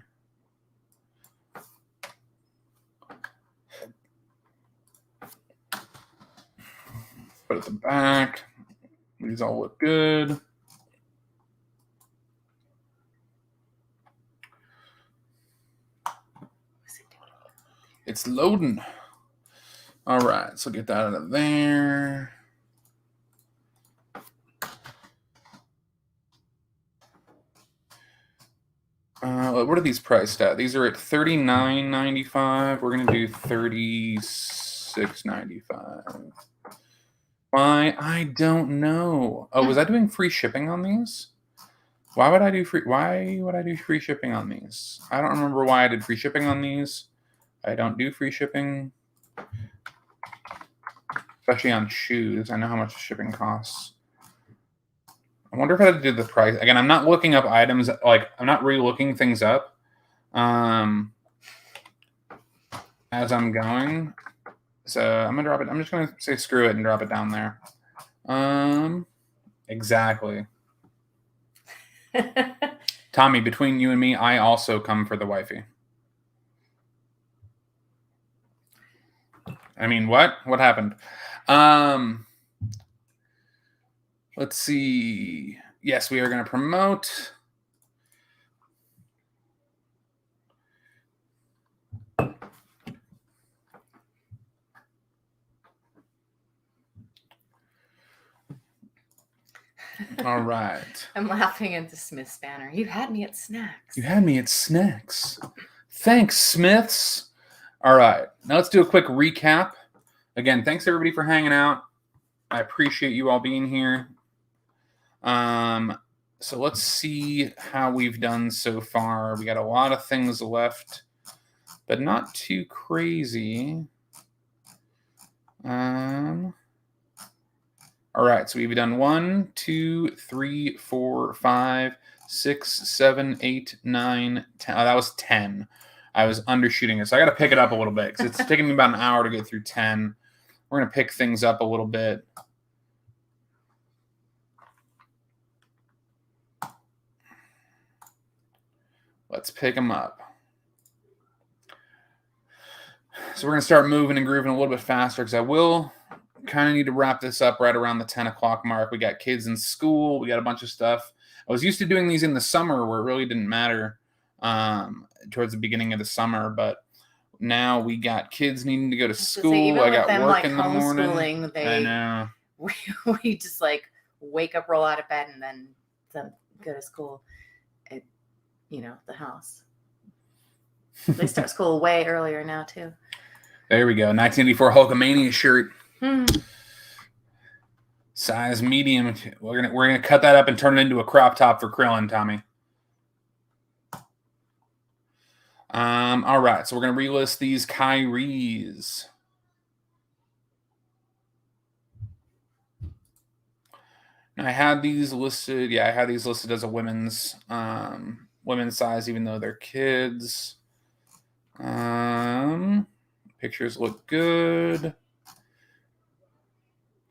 Put it at the back. These all look good. It's loading. All right, so get that out of there. What are these priced at? These are at $39.95. We're gonna do $36.95. Why? I don't know. Oh, was I doing free shipping on these? Why would I do free shipping on these? I don't remember why I did free shipping on these. I don't do free shipping, especially on shoes. I know how much shipping costs. I wonder if I had to do the price. Again, I'm not looking up items, like I'm not re-looking things up as I'm going. So I'm gonna drop it. I'm just gonna say screw it and drop it down there. Exactly. Tommy, between you and me, I also come for the wifey. I mean, what? What happened? Let's see. Yes, we are going to promote. All right. I'm laughing at the Smith's banner. You had me at snacks. You had me at snacks. Thanks, Smiths. All right. Now let's do a quick recap. Again, thanks everybody for hanging out. I appreciate you all being here. So let's see how we've done so far. We got a lot of things left, but not too crazy. All right, so we've done 1, 2, 3, 4, 5, 6, 7, 8, 9, 10. Oh, that was 10. I was undershooting it, so I got to pick it up a little bit because it's taking me about an hour to get through 10. We're going to pick things up a little bit. Let's pick them up. So we're going to start moving and grooving a little bit faster because I will kind of need to wrap this up right around the 10 o'clock mark. We got kids in school. We got a bunch of stuff. I was used to doing these in the summer where it really didn't matter towards the beginning of the summer, but now we got kids needing to go to school. I got work in the morning. I know. We just like wake up, roll out of bed, and then go to school at, the house. They start school way earlier now too. There we go. 1984 Hulkamania shirt. Size medium. We're gonna cut that up and turn it into a crop top for Krillin, Tommy. All right, so we're gonna relist these Kyries. Now I had these listed. Yeah, I had these listed as a women's women's size, even though they're kids. Pictures look good.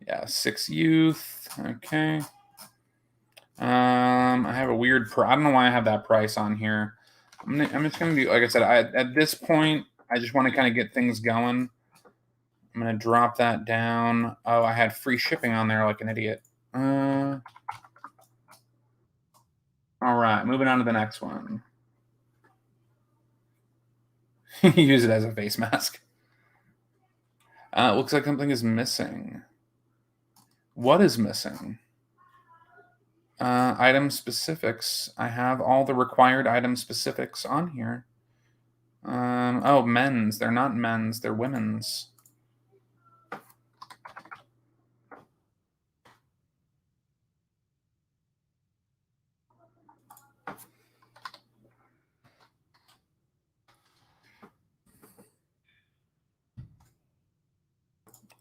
Yeah, 6 youth. Okay. I have a weird. I don't know why I have that price on here. I'm just gonna do, like I said. At this point, I just want to kind of get things going. I'm gonna drop that down. Oh, I had free shipping on there like an idiot. All right, moving on to the next one. Use it as a face mask. Looks like something is missing. What is missing? Item specifics. I have all the required item specifics on here. Oh, men's. They're not men's. They're women's.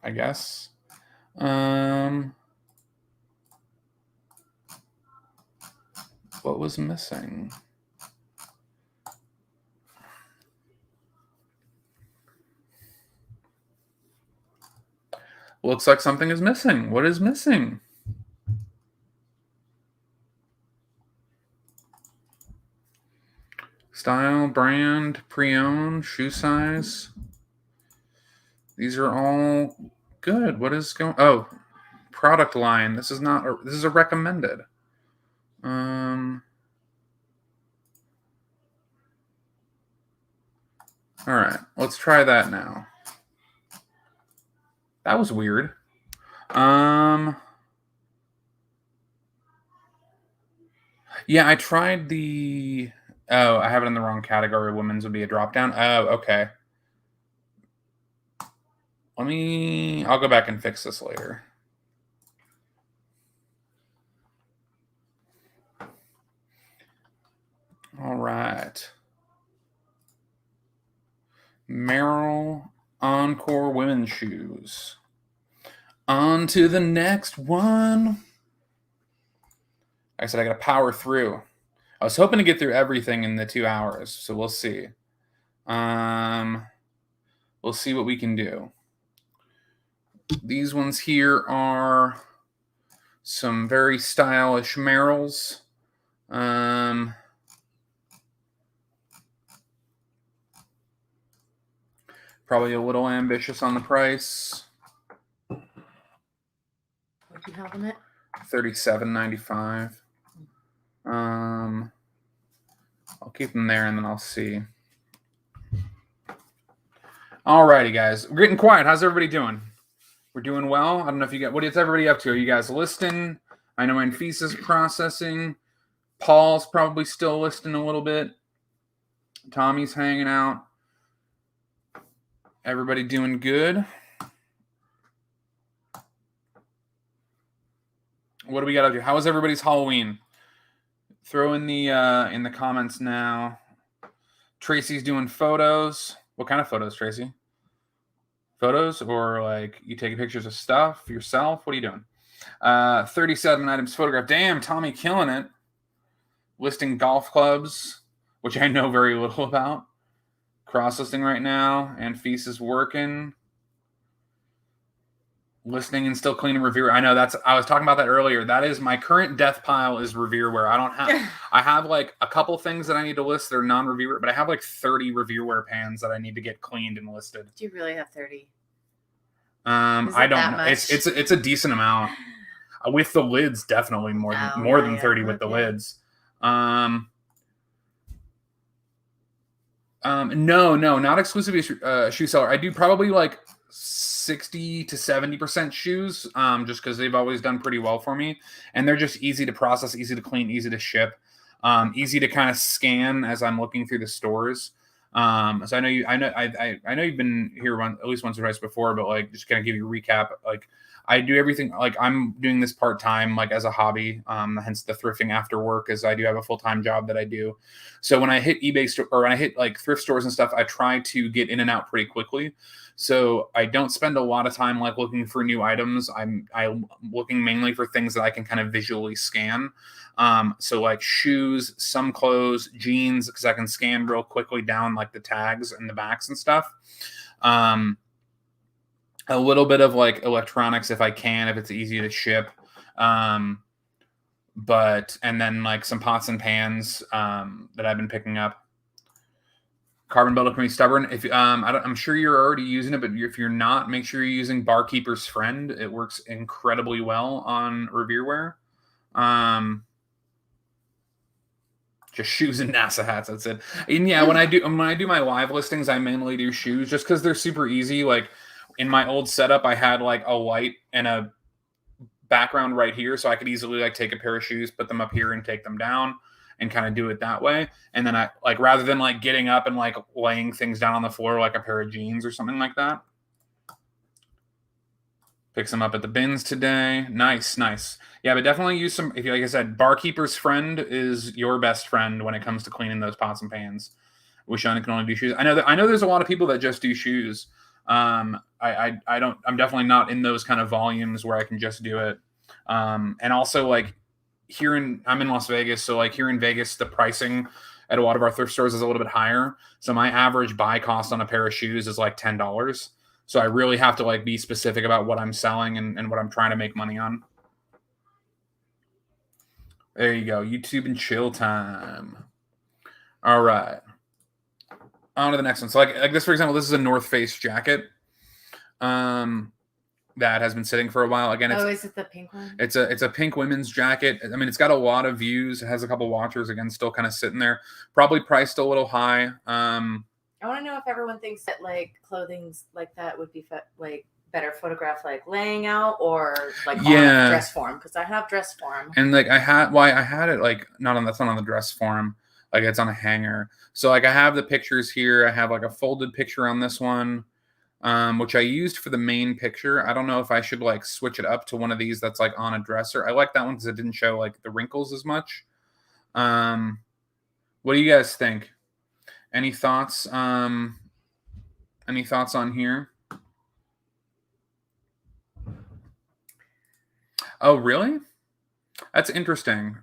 I guess. What was missing? Looks like something is missing. What is missing? Style, brand, pre-owned, shoe size. These are all good. What is going? Oh, product line. This is not. This is a recommended. All right, let's try that now. That was weird. Yeah, I tried the. Oh, I have it in the wrong category. Women's would be a drop down. Oh, okay. I'll go back and fix this later. All right. Merrill Encore women's shoes. On to the next one. Like I said, I got to power through. I was hoping to get through everything in the 2 hours, so we'll see. We'll see what we can do. These ones here are some very stylish Merrills. Probably a little ambitious on the price. What do you have on it? $37.95. I'll keep them there and then I'll see. Alrighty, guys. We're getting quiet. How's everybody doing? We're doing well. I don't know if you got. What is everybody up to? Are you guys listing? I know Anfisa is processing. Paul's probably still listing a little bit. Tommy's hanging out. Everybody doing good? What do we got up to? How was everybody's Halloween? Throw in the comments now. Tracy's doing photos. What kind of photos, Tracy? Photos or like you taking pictures of stuff yourself? What are you doing? 37 items photographed. Damn, Tommy killing it. Listing golf clubs, which I know very little about. Cross listing right now. Anfisa is working. Listening and still cleaning Revere. I know I was talking about that earlier. That is my current death pile is Revere wear. I have like a couple things that I need to list that are non-Revere, but I have like 30 Revere wear pans that I need to get cleaned and listed. Do you really have 30? I don't know. It's a decent amount. With the lids, definitely more than 30 with the lids. No, not exclusively shoe seller. I do probably like 60 to 70% shoes, just because they've always done pretty well for me, and they're just easy to process, easy to clean, easy to ship, easy to kind of scan as I'm looking through the stores. So I know you've been here at least once or twice before, but like just kind of give you a recap. Like I do everything, like I'm doing this part time, like as a hobby. Hence the thrifting after work, as I do have a full time job that I do. So when I hit or when I hit like thrift stores and stuff, I try to get in and out pretty quickly. So I don't spend a lot of time like looking for new items. I'm looking mainly for things that I can kind of visually scan. So like shoes, some clothes, jeans, because I can scan real quickly down like the tags and the backs and stuff. A little bit of like electronics if I can, if it's easy to ship. And then like some pots and pans that I've been picking up. Carbon Builder can be stubborn. If I'm sure you're already using it, but if you're not, make sure you're using Barkeeper's Friend. It works incredibly well on Reverewear. Just shoes and NASA hats. That's it. And yeah, when I do my live listings, I mainly do shoes just because they're super easy. Like in my old setup, I had like a light and a background right here, so I could easily like take a pair of shoes, put them up here, and take them down, and kind of do it that way. And then I like rather than like getting up and like laying things down on the floor like a pair of jeans or something like that. Pick some up at the bins today. Nice. Yeah, but definitely use some. If you, like I said, Barkeeper's Friend is your best friend when it comes to cleaning those pots and pans. Wish I can only do shoes. I know there's a lot of people that just do shoes. I don't. I'm definitely not in those kind of volumes where I can just do it. And also like I'm in Las Vegas, so like here in Vegas, the pricing at a lot of our thrift stores is a little bit higher. So my average buy cost on a pair of shoes is like $10. So I really have to like be specific about what I'm selling and what I'm trying to make money on. There you go. YouTube and chill time. All right. On to the next one. So like this, for example, this is a North Face jacket. That has been sitting for a while. Again, is it the pink one? It's a pink women's jacket. I mean, it's got a lot of views. It has a couple watchers. Again, still kind of sitting there. Probably priced a little high. I want to know if everyone thinks that like clothing's like that would be like better photographed like laying out or like on dress form, because I have dress form. And like I had it like that's not on the dress form. Like it's on a hanger. So like I have the pictures here. I have like a folded picture on this one. Which I used for the main picture. I don't know if I should like switch it up to one of these that's like on a dresser. I like that one because it didn't show like the wrinkles as much. What do you guys think? Any thoughts? Any thoughts on here? Oh, really? That's interesting.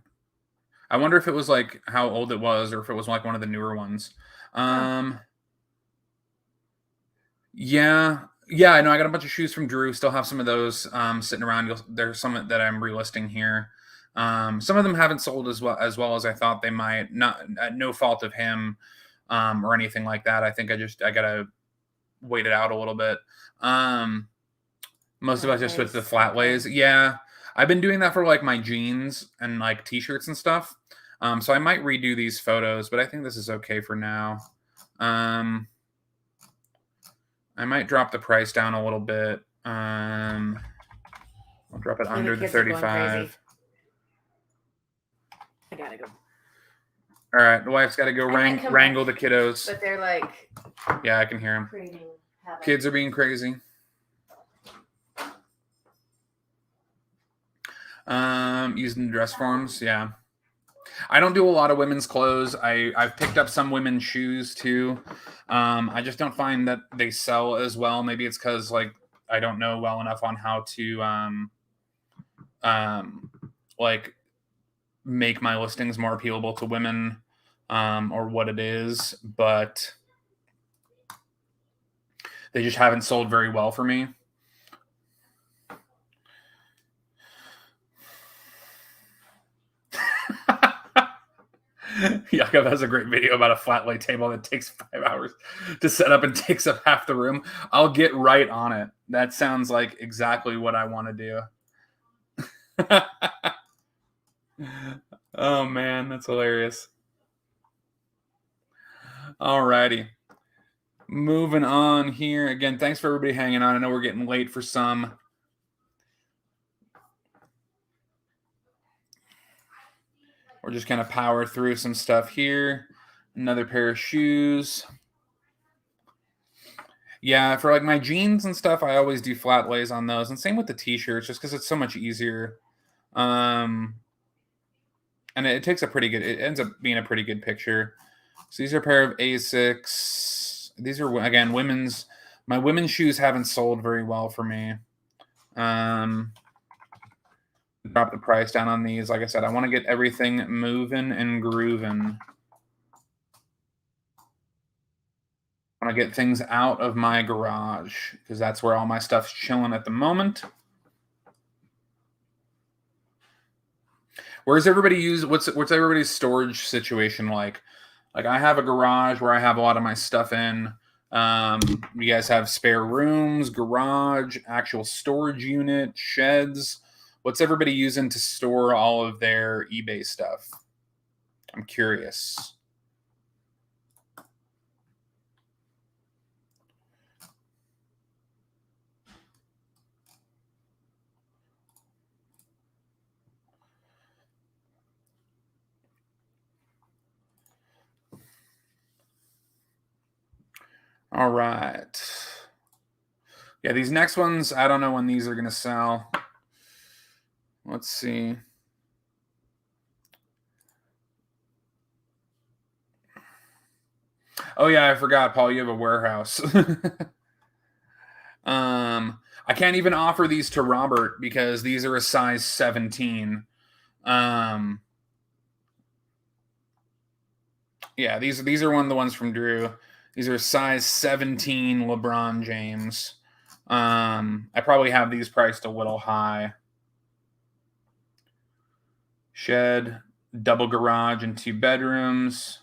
I wonder if it was like how old it was, or if it was like one of the newer ones. Yeah. I know I got a bunch of shoes from Drew. Still have some of those sitting around. There's some that I'm relisting here. Some of them haven't sold as well as I thought they might. Not at no fault of him or anything like that. I think I gotta wait it out a little bit. Most of us just with the flat lays. Yeah, I've been doing that for like my jeans and like t-shirts and stuff. So I might redo these photos, but I think this is okay for now. I might drop the price down a little bit. I'll drop it under the 35. I gotta go. All right, the wife's got to go wrangle the kiddos. But they're like, yeah, I can hear them. Kids are being crazy. Using the dress forms, yeah. I don't do a lot of women's clothes. I've picked up some women's shoes too. I just don't find that they sell as well. Maybe it's because like I don't know well enough on how to like make my listings more appealable to women or what it is, but they just haven't sold very well for me. Yakov has a great video about a flat lay table that takes 5 hours to set up and takes up half the room. I'll get right on it. That sounds like exactly what I want to do. Oh man, that's hilarious. Alrighty. Moving on here. Again, thanks for everybody hanging on. I know we're getting late for some. We're just going to power through some stuff here. Another pair of shoes. Yeah, for like my jeans and stuff, I always do flat lays on those, and same with the t-shirts, just because it's so much easier. Um, and it takes a pretty good. It ends up being a pretty good picture. So these are a pair of Asics. These are again women's. My women's shoes haven't sold very well for me. Drop the price down on these. Like I said, I want to get everything moving and grooving. I want to get things out of my garage because that's where all my stuff's chilling at the moment. Where's everybody use? What's everybody's storage situation like? Like I have a garage where I have a lot of my stuff in. You guys have spare rooms, garage, actual storage unit, sheds. What's everybody using to store all of their eBay stuff? I'm curious. All right. Yeah, these next ones, I don't know when these are going to sell. Let's see. Oh yeah, I forgot, Paul. You have a warehouse. I can't even offer these to Robert because these are a size 17. Yeah, these are one of the ones from Drew. These are size 17 LeBron James. I probably have these priced a little high. Shed, double garage, and 2 bedrooms.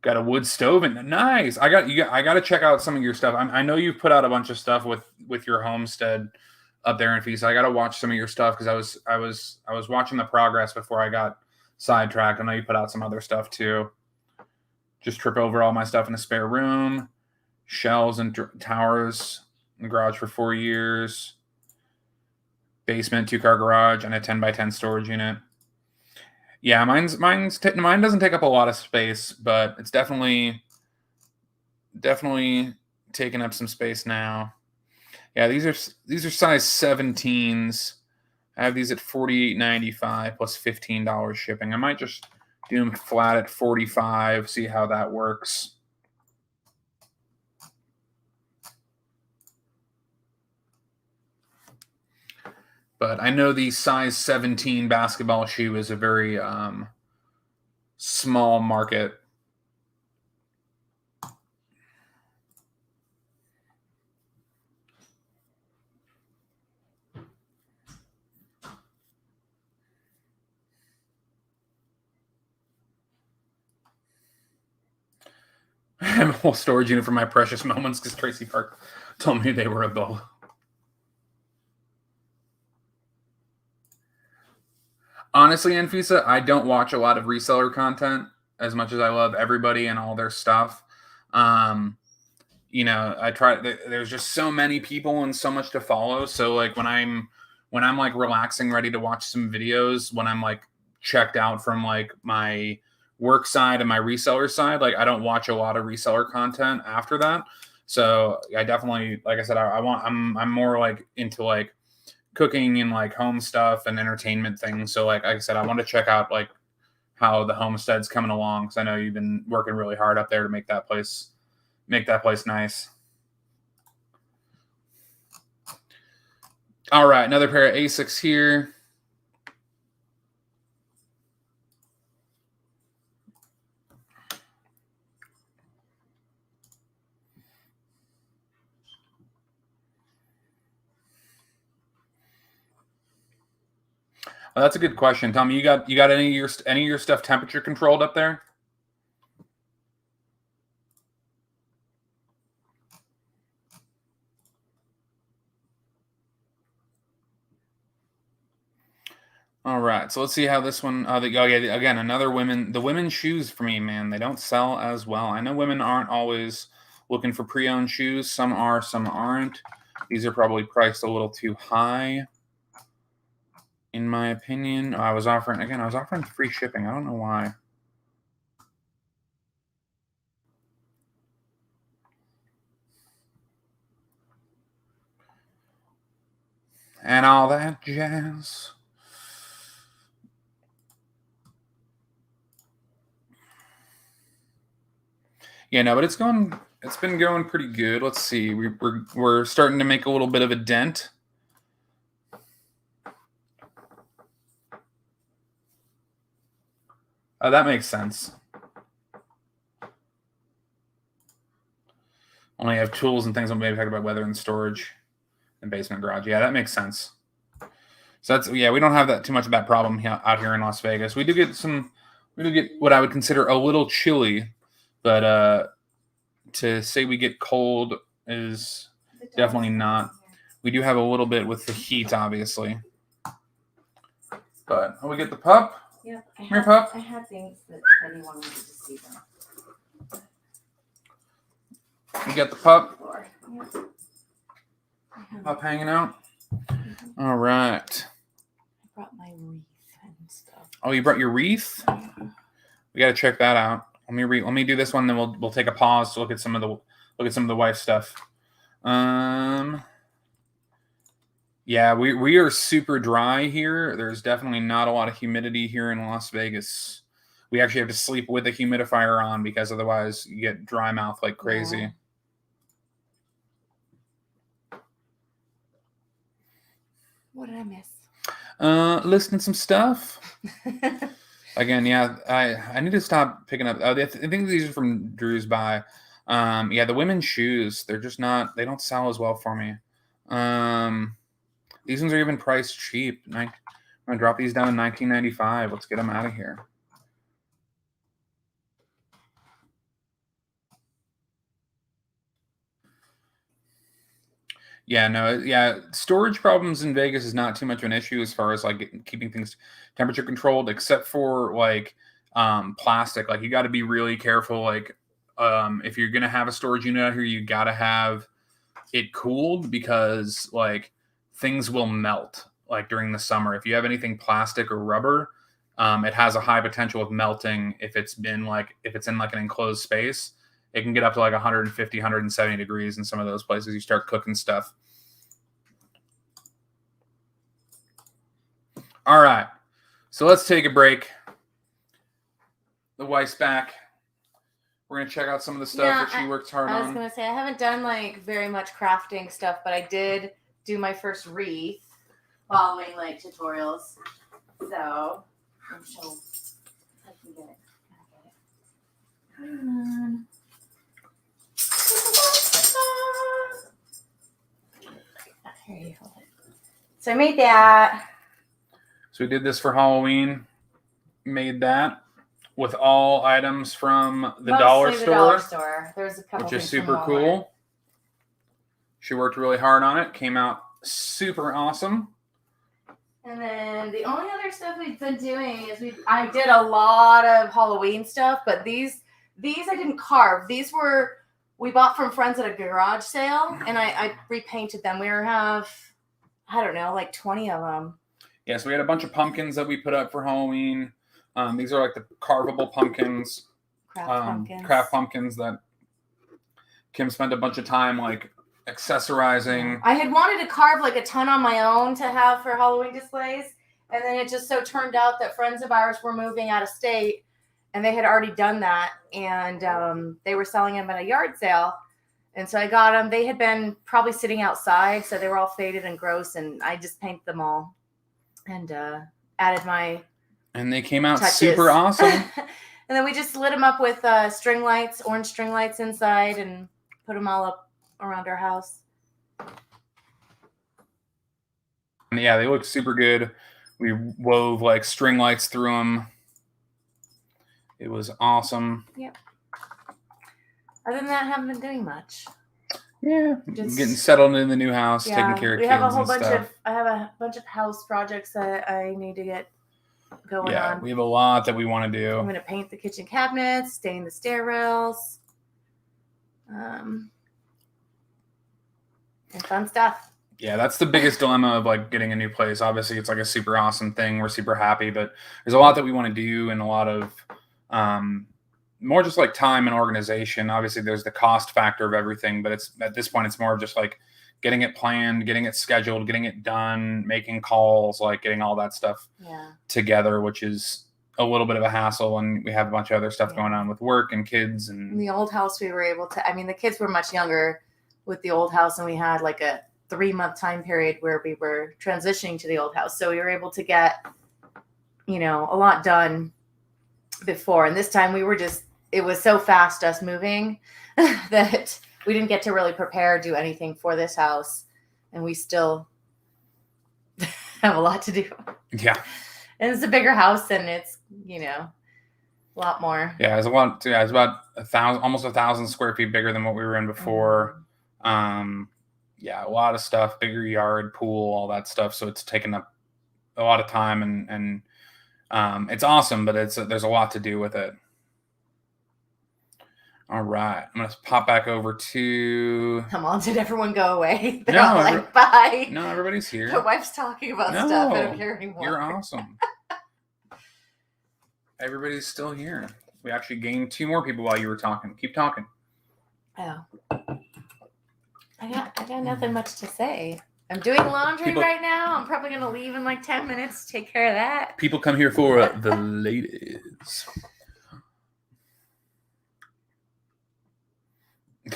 Got a wood stove and nice. I got to check out some of your stuff. I know you've put out a bunch of stuff with your homestead up there in Fee. So I got to watch some of your stuff because I was watching the progress before I got sidetracked. I know you put out some other stuff too. Just trip over all my stuff in a spare room, shelves and towers in the garage for 4 years, basement, 2-car garage, and a 10x10 storage unit. Yeah, mine doesn't take up a lot of space, but it's definitely taking up some space now. Yeah, these are size 17s. I have these at $48.95 plus $15 shipping. I might just do them flat at $45, see how that works. But I know the size 17 basketball shoe is a very small market. I have a whole storage unit for my precious moments because Tracy Park told me they were a bull. Honestly, Anfisa, I don't watch a lot of reseller content as much as I love everybody and all their stuff. You know, I try. There's just so many people and so much to follow. So like when I'm like relaxing, ready to watch some videos, when I'm like checked out from like my work side and my reseller side, like I don't watch a lot of reseller content after that. So I definitely, like I said, I'm more like into like cooking and like home stuff and entertainment things. So like I said, I want to check out like how the homestead's coming along because I know you've been working really hard up there to make that place nice. All right, another pair of Asics here. Oh, that's a good question, Tommy. You got any of your stuff temperature controlled up there? All right, so let's see how this one. Yeah, again, the women's shoes for me, man, they don't sell as well. I know women aren't always looking for pre-owned shoes. Some are, some aren't. These are probably priced a little too high, in my opinion. I was offering free shipping. I don't know why. and all that jazz. Yeah, no, but it's been going pretty good. Let's see. We're starting to make a little bit of a dent. That makes sense. Only have tools and things. I'm maybe talking about weather and storage and basement garage. Yeah, that makes sense. So that's, yeah, we don't have that too much of that problem out here in Las Vegas. We do get what I would consider a little chilly, but to say we get cold is definitely not. We do have a little bit with the heat, obviously. But we get the pup. Yeah, Come here, pup. I have things that if anyone wanted to see them. You got the pup. Yep. Pup hanging out. All right. I brought my wreath and stuff. Oh, you brought your wreath? We got to check that out. Let me do this one, then we'll take a pause to look at some of the wife stuff. Yeah, we are super dry here. There's definitely not a lot of humidity here in Las Vegas. We actually have to sleep with the humidifier on because otherwise you get dry mouth like crazy. Yeah. What did I miss? Listing some stuff. Again, yeah, I need to stop picking up. I think these are from Drew's buy. Yeah, the women's shoes, they're just not. They don't sell as well for me. These ones are even priced cheap. I'm gonna drop these down to $19.95. Let's get them out of here. Yeah, no, yeah. Storage problems in Vegas is not too much of an issue as far as like keeping things temperature controlled, except for like plastic. Like you got to be really careful. Like if you're gonna have a storage unit out here, you got to have it cooled because like things will melt. Like during the summer, if you have anything plastic or rubber, it has a high potential of melting if it's in like an enclosed space. It can get up to like 150, 170 degrees in some of those places. You start cooking stuff. All right. So let's take a break. The wife's back. We're going to check out some of the stuff that she works hard on. I was going to say, I haven't done like very much crafting stuff, but I did do my first wreath following like tutorials. So I'm sure I can get it. Here you hold it. So I made that. So we did this for Halloween. Made that with all items from the dollar store. There's a couple, which is super cool. She worked really hard on it. Came out super awesome. And then the only other stuff we've been doing is I did a lot of Halloween stuff, but these I didn't carve. These we bought from friends at a garage sale, and I repainted them. We have, I don't know, like 20 of them. Yeah, so we had a bunch of pumpkins that we put up for Halloween. These are like the carvable pumpkins. Craft pumpkins that Kim spent a bunch of time like accessorizing. I had wanted to carve like a ton on my own to have for Halloween displays, and then it just so turned out that friends of ours were moving out of state, and they had already done that, and they were selling them at a yard sale. And so I got them. They had been probably sitting outside, so they were all faded and gross, and I just painted them all and added my And they came out touches. Super awesome. And then we just lit them up with string lights, orange string lights inside, and put them all up around our house. And yeah, they look super good. We wove like string lights through them. It was awesome. Yep. Other than that, I haven't been doing much. Yeah, just getting settled in the new house, taking care of kids. We have a whole bunch of. I have a bunch of house projects that I need to get going on. Yeah, we have a lot that we want to do. I'm going to paint the kitchen cabinets, stain the stair rails, and fun stuff. Yeah, that's the biggest dilemma of like getting a new place. Obviously, it's like a super awesome thing. We're super happy, but there's a lot that we want to do and a lot of more just like time and organization. Obviously, there's the cost factor of everything, but it's at this point, it's more of just like getting it planned, getting it scheduled, getting it done, making calls, like getting all that stuff together, which is a little bit of a hassle. And we have a bunch of other stuff going on with work and kids. And in the old house, we were able to, I mean, the kids were much younger with the old house, and we had like a 3-month time period where we were transitioning to the old house. So we were able to get, a lot done before. And this time it was so fast us moving that we didn't get to really prepare, do anything for this house. And we still have a lot to do. Yeah. And it's a bigger house, and it's, a lot more. Yeah, it's a lot. Yeah, it's about almost 1,000 square feet bigger than what we were in before. Yeah, a lot of stuff, bigger yard, pool, all that stuff. So it's taken up a lot of time, and it's awesome, but there's a lot to do with it. All right, I'm gonna pop back over to. Come on, did everyone go away? They're all like, bye. No, everybody's here. My wife's talking about stuff. I don't care anymore. You're awesome. Everybody's still here. We actually gained 2 more people while you were talking. Keep talking. Oh, I got nothing much to say. I'm doing laundry right now. I'm probably gonna leave in like 10 minutes to take care of that. People come here for the ladies.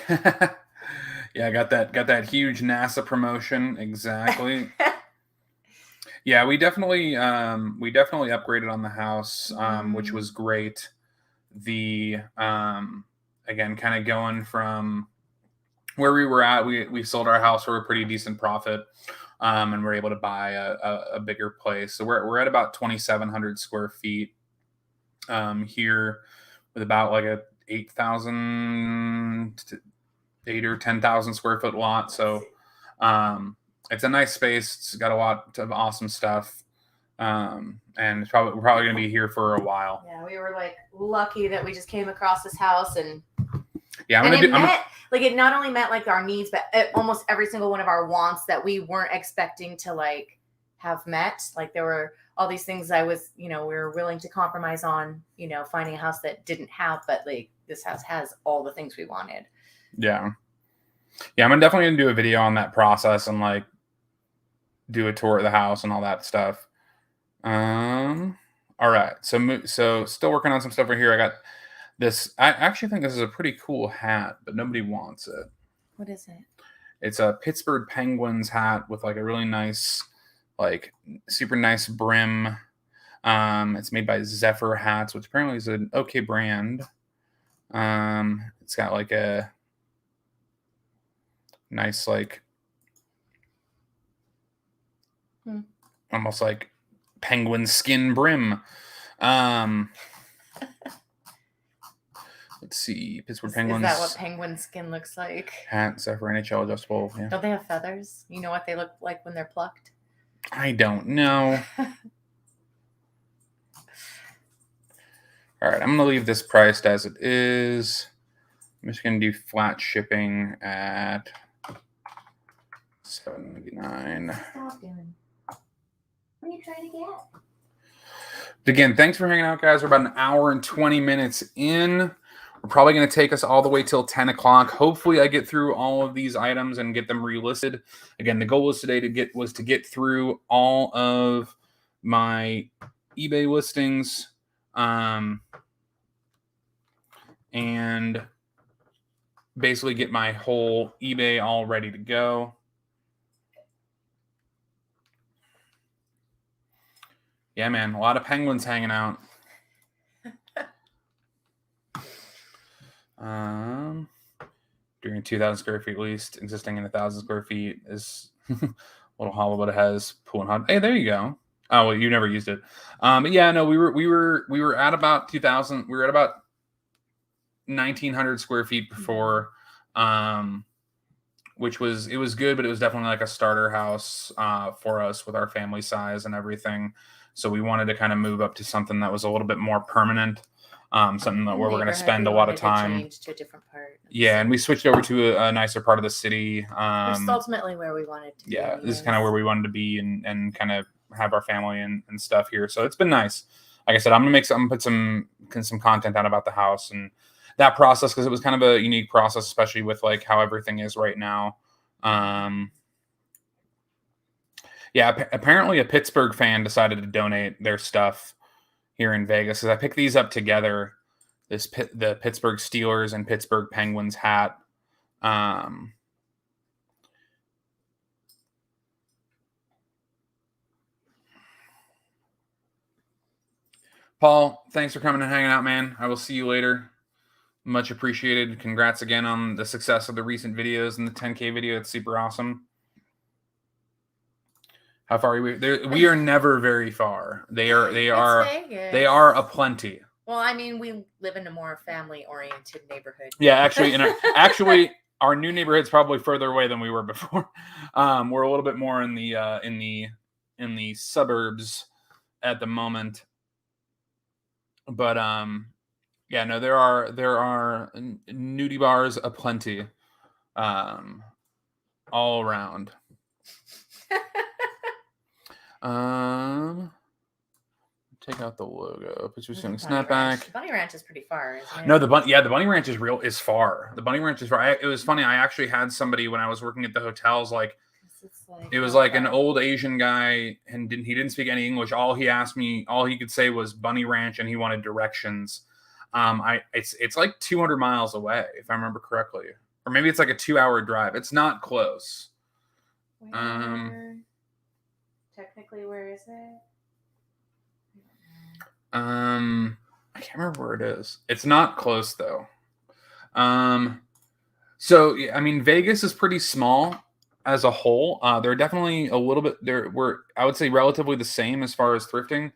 Yeah, I got that huge NASA promotion. Exactly. Yeah, we definitely upgraded on the house, which was great. The again, kind of going from where we were at, we sold our house for a pretty decent profit, and we're able to buy a bigger place. So we're at about 2,700 square feet here, with about like a 8,000 to 8 or 10,000 square foot lot. So it's a nice space. It's got a lot of awesome stuff. And we're probably going to be here for a while. Yeah, we were like lucky that we just came across this house, and it not only met like our needs, but almost every single one of our wants that we weren't expecting to like have met. Like there were all these things we were willing to compromise on, finding a house that didn't have, but like this house has all the things we wanted. Yeah. Yeah, I'm definitely going to do a video on that process and like do a tour of the house and all that stuff. All right. So still working on some stuff right here. I got this. I actually think this is a pretty cool hat, but nobody wants it. What is it? It's a Pittsburgh Penguins hat with like a really nice, like super nice brim. It's made by Zephyr Hats, which apparently is an okay brand. It's got like a nice, like almost like penguin skin brim. Let's see, Pittsburgh Penguins. Is that what penguin skin looks like? Hat, Zephyr NHL adjustable. Yeah. Don't they have feathers? You know what they look like when they're plucked? I don't know. All right, I'm going to leave this priced as it is. I'm just going to do flat shipping at $7.99. Stop doing. What are you trying to get? Again, thanks for hanging out, guys. We're about an hour and 20 minutes in. We're probably going to take us all the way till 10 o'clock. Hopefully, I get through all of these items and get them relisted. Again, the goal was today to get through all of my eBay listings, and basically get my whole eBay all ready to go. Yeah, man, a lot of penguins hanging out. During 2,000 square feet leased, existing in 1,000 square feet is little hollow, but it has pool and hot. Hey, there you go. Oh, well, you never used it. But yeah, no, we were at about 2,000. We were at about 1,900 square feet before, which was good, but it was definitely like a starter house for us with our family size and everything. So we wanted to kind of move up to something that was a little bit more permanent, something that where we're going to spend a lot of time. Change to a different part. Yeah, and we switched over to a nicer part of the city. This is ultimately where we wanted to be. Yeah, this is kind of where we wanted to be and kind of have our family and stuff here. So it's been nice. Like I said, I'm gonna put some content out about the house and that process, because it was kind of a unique process, especially with like how everything is right now. Yeah, apparently a Pittsburgh fan decided to donate their stuff here in Vegas, because I picked these up together. The Pittsburgh Steelers and Pittsburgh Penguins hat. Paul, thanks for coming and hanging out, man. I will see you later. Much appreciated. Congrats again on the success of the recent videos and the 10K video. It's super awesome. How far are we? We are never very far. They are aplenty. Well, I mean, we live in a more family-oriented neighborhood. Yeah, actually, our new neighborhood's probably further away than we were before. We're a little bit more in the suburbs at the moment. But yeah, no, there are nudie bars aplenty, all around. Take out the logo. Pittsburgh snapback. Bunny Ranch is pretty far, isn't it? No, the Bunny Ranch is far. The Bunny Ranch is far. It was funny. I actually had somebody when I was working at the hotels, it was like an old Asian guy, and he didn't speak any English. All he could say was Bunny Ranch, and he wanted directions. It's like 200 miles away, if I remember correctly, or maybe it's like a 2-hour drive. It's not close. Technically, where is it? I can't remember where it is. It's not close though. So I mean, Vegas is pretty small as a whole. They're definitely a little bit I would say relatively the same as far as thrifting.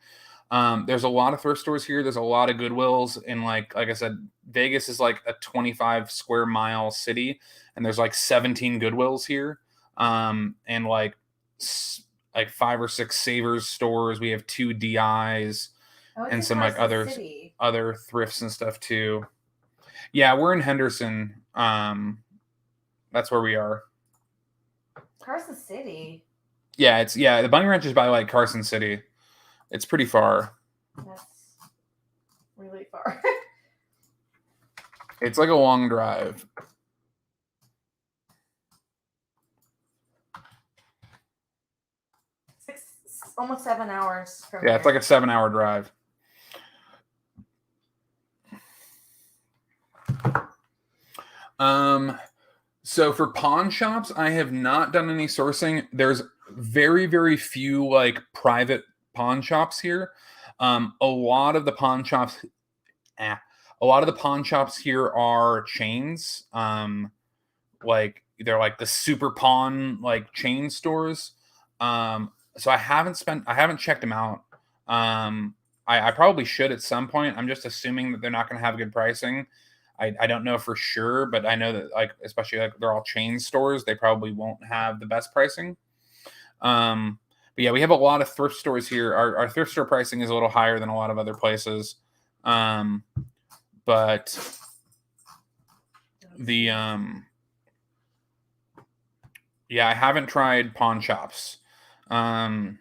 There's a lot of thrift stores here. There's a lot of Goodwills, and like I said, Vegas is like a 25 square mile city, and there's like 17 Goodwills here. And like 5 or 6 Savers stores. We have 2 DIs. And some like other thrifts and stuff too. Yeah, we're in Henderson. That's where we are. Carson City. Yeah, the Bunny Ranch is by like Carson City. It's pretty far. That's really far. It's like a long drive. Almost 7 hours from here. It's like a 7-hour drive. So for pawn shops, I have not done any sourcing. There's very, very few like private pawn shops here. A lot of the pawn shops here are chains. Like they're like the super pawn like chain stores. So I haven't checked them out. I probably should at some point. I'm just assuming that they're not going to have good pricing. I don't know for sure, but I know that like, especially like they're all chain stores, they probably won't have the best pricing. But yeah, we have a lot of thrift stores here. Our thrift store pricing is a little higher than a lot of other places. But yeah, I haven't tried pawn shops. I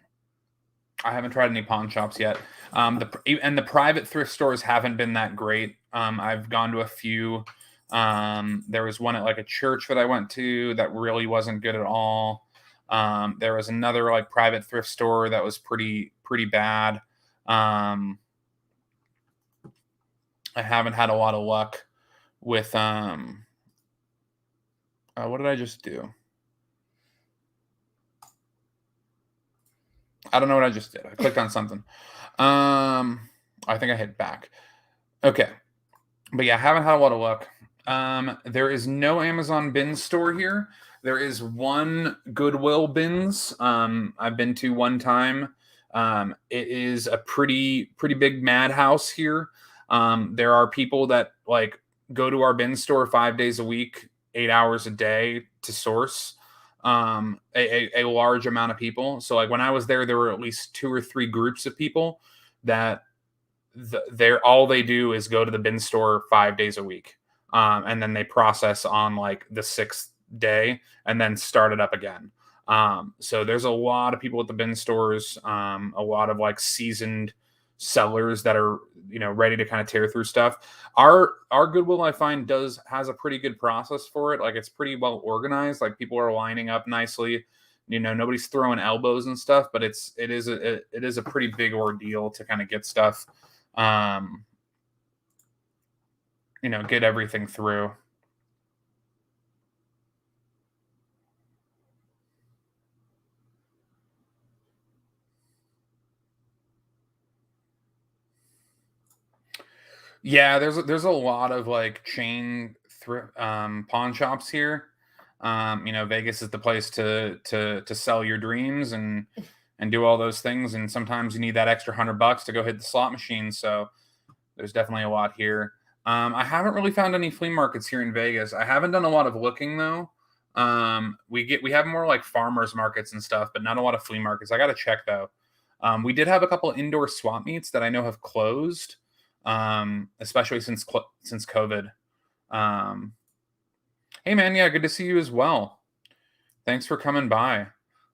haven't tried any pawn shops yet. The private thrift stores haven't been that great. I've gone to a few. There was one at like a church that I went to that really wasn't good at all. There was another like private thrift store that was pretty bad. I haven't had a lot of luck with what did I just do? I don't know what I just did. I clicked on something. I think I hit back. Okay. But yeah, I haven't had a lot of luck. There is no Amazon bins store here. There is one Goodwill bins. I've been to one time. It is a pretty big madhouse here. There are people that like go to our bin store 5 days a week, 8 hours a day to source. A large amount of people. So like when I was there were at least 2 or 3 groups of people that all they do is go to the bin store 5 days a week. And then they process on like the 6th day and then start it up again. So there's a lot of people at the bin stores, a lot of like seasoned sellers that are, ready to kind of tear through stuff. Our Goodwill, I find, has a pretty good process for it. Like, it's pretty well organized. Like, people are lining up nicely. Nobody's throwing elbows and stuff, but it is a pretty big ordeal to kind of get stuff, get everything through. Yeah, there's a lot of like chain pawn shops here. Vegas is the place to sell your dreams and do all those things. And sometimes you need that extra $100 to go hit the slot machine. So there's definitely a lot here. I haven't really found any flea markets here in Vegas. I haven't done a lot of looking though. We have more like farmers markets and stuff, but not a lot of flea markets. I got to check though. We did have a couple of indoor swap meets that I know have closed, especially since COVID. Hey man, yeah, good to see you as well. Thanks for coming by.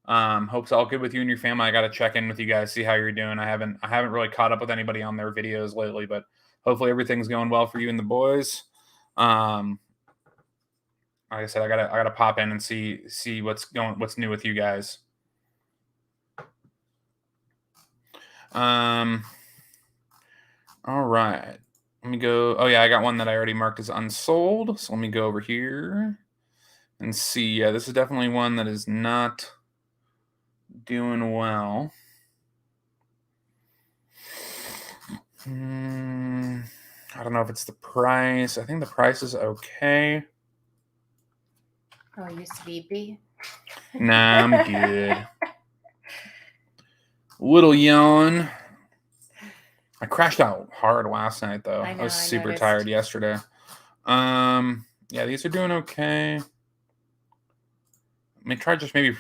Hope's all good with you and your family. I got to check in with you guys, see how you're doing. I haven't really caught up with anybody on their videos lately, but hopefully everything's going well for you and the boys. Like I said, I gotta pop in and see what's new with you guys. All right. Let me go. Oh yeah, I got one that I already marked as unsold. So let me go over here and see. Yeah, this is definitely one that is not doing well. I don't know if it's the price. I think the price is okay. Oh, you sleepy? Nah, I'm good. Little yawn. I crashed out hard last night though. I was super tired yesterday. Yeah, these are doing okay. Let me try just maybe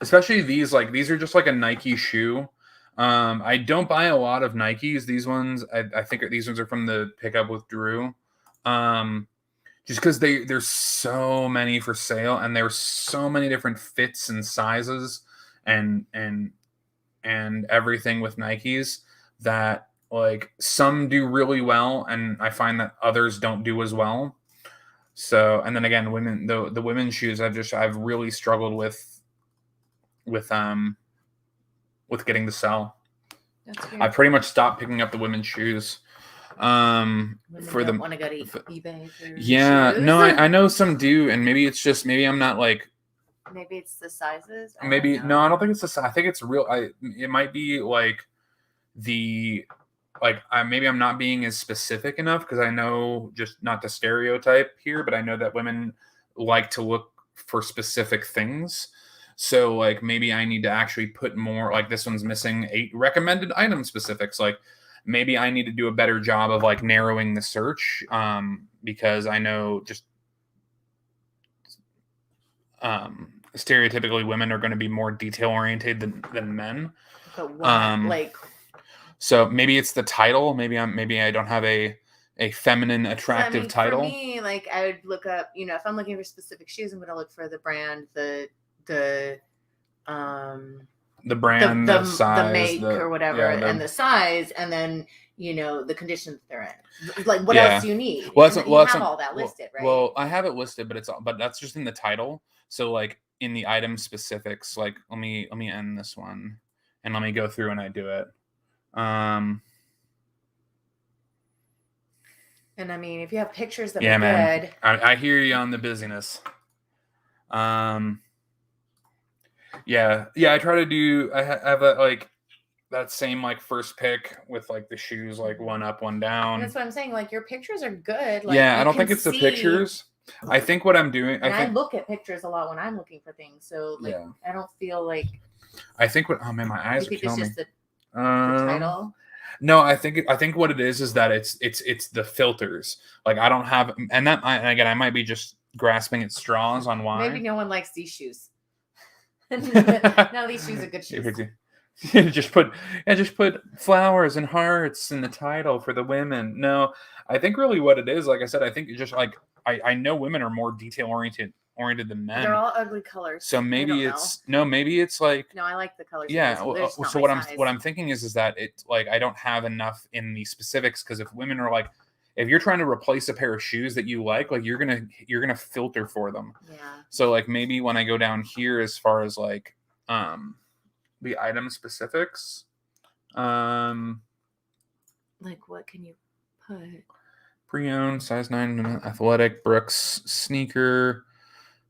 especially these are just like a Nike shoe. I don't buy a lot of Nikes. These ones, I think these ones are from the pickup with Drew. Just because there's so many for sale and there's so many different fits and sizes and everything with Nikes that like some do really well and I find that others don't do as well. So, and then again, the women's shoes, I've really struggled with getting to sell. I pretty much stopped picking up the women's shoes. Want to go to eBay for shoes? No, I know some do, and maybe I'm not like. Maybe it's the sizes. I don't think it's the size. I think it's real. It might be like maybe I'm not being as specific enough because I know, just not to stereotype here, but I know that women like to look for specific things. So like maybe I need to actually put more, like this one's missing 8 recommended item specifics. Like maybe I need to do a better job of like narrowing the search because I know just stereotypically women are going to be more detail oriented than men. But what, so maybe it's the title. Maybe I don't have a feminine, attractive title. For me, like I would look up, if I'm looking for specific shoes, I'm going to look for the brand, the brand, the size, the make or whatever, and the size, and then the condition that they're in. Like, what else do you need? Well, you have all that listed, right? Well, I have it listed, but that's just in the title. So like in the item specifics, like let me end this one and let me go through and I do it. And I mean, if you have pictures that are good, I hear you on the busyness. Yeah, I try to do. I have that like that same like first pick with like the shoes like one up, one down. And that's what I'm saying. Like your pictures are good. Like, yeah, I don't think it's the pictures. I think what I'm doing. I look at pictures a lot when I'm looking for things. So like, I don't feel like. I think what. Oh man, my eyes are killing me. It's just the title. No, I think what it is that it's the filters. Like I don't have, and again I might be just grasping at straws on why. Maybe no one likes these shoes. No, these shoes are good shoes. just put flowers and hearts in the title for the women. No, I think really what it is, like I said, I think it's just like I know women are more detail oriented oriented than men. They're all ugly colors. So maybe maybe it's like, no, I like the colors. Yeah. So what I'm thinking is that it's like I don't have enough in the specifics, because if women are like, if you're trying to replace a pair of shoes that you like you're gonna filter for them. Yeah. So like maybe when I go down here as far as like the item specifics, like what can you put? Pre-owned, size 9, athletic, Brooks sneaker.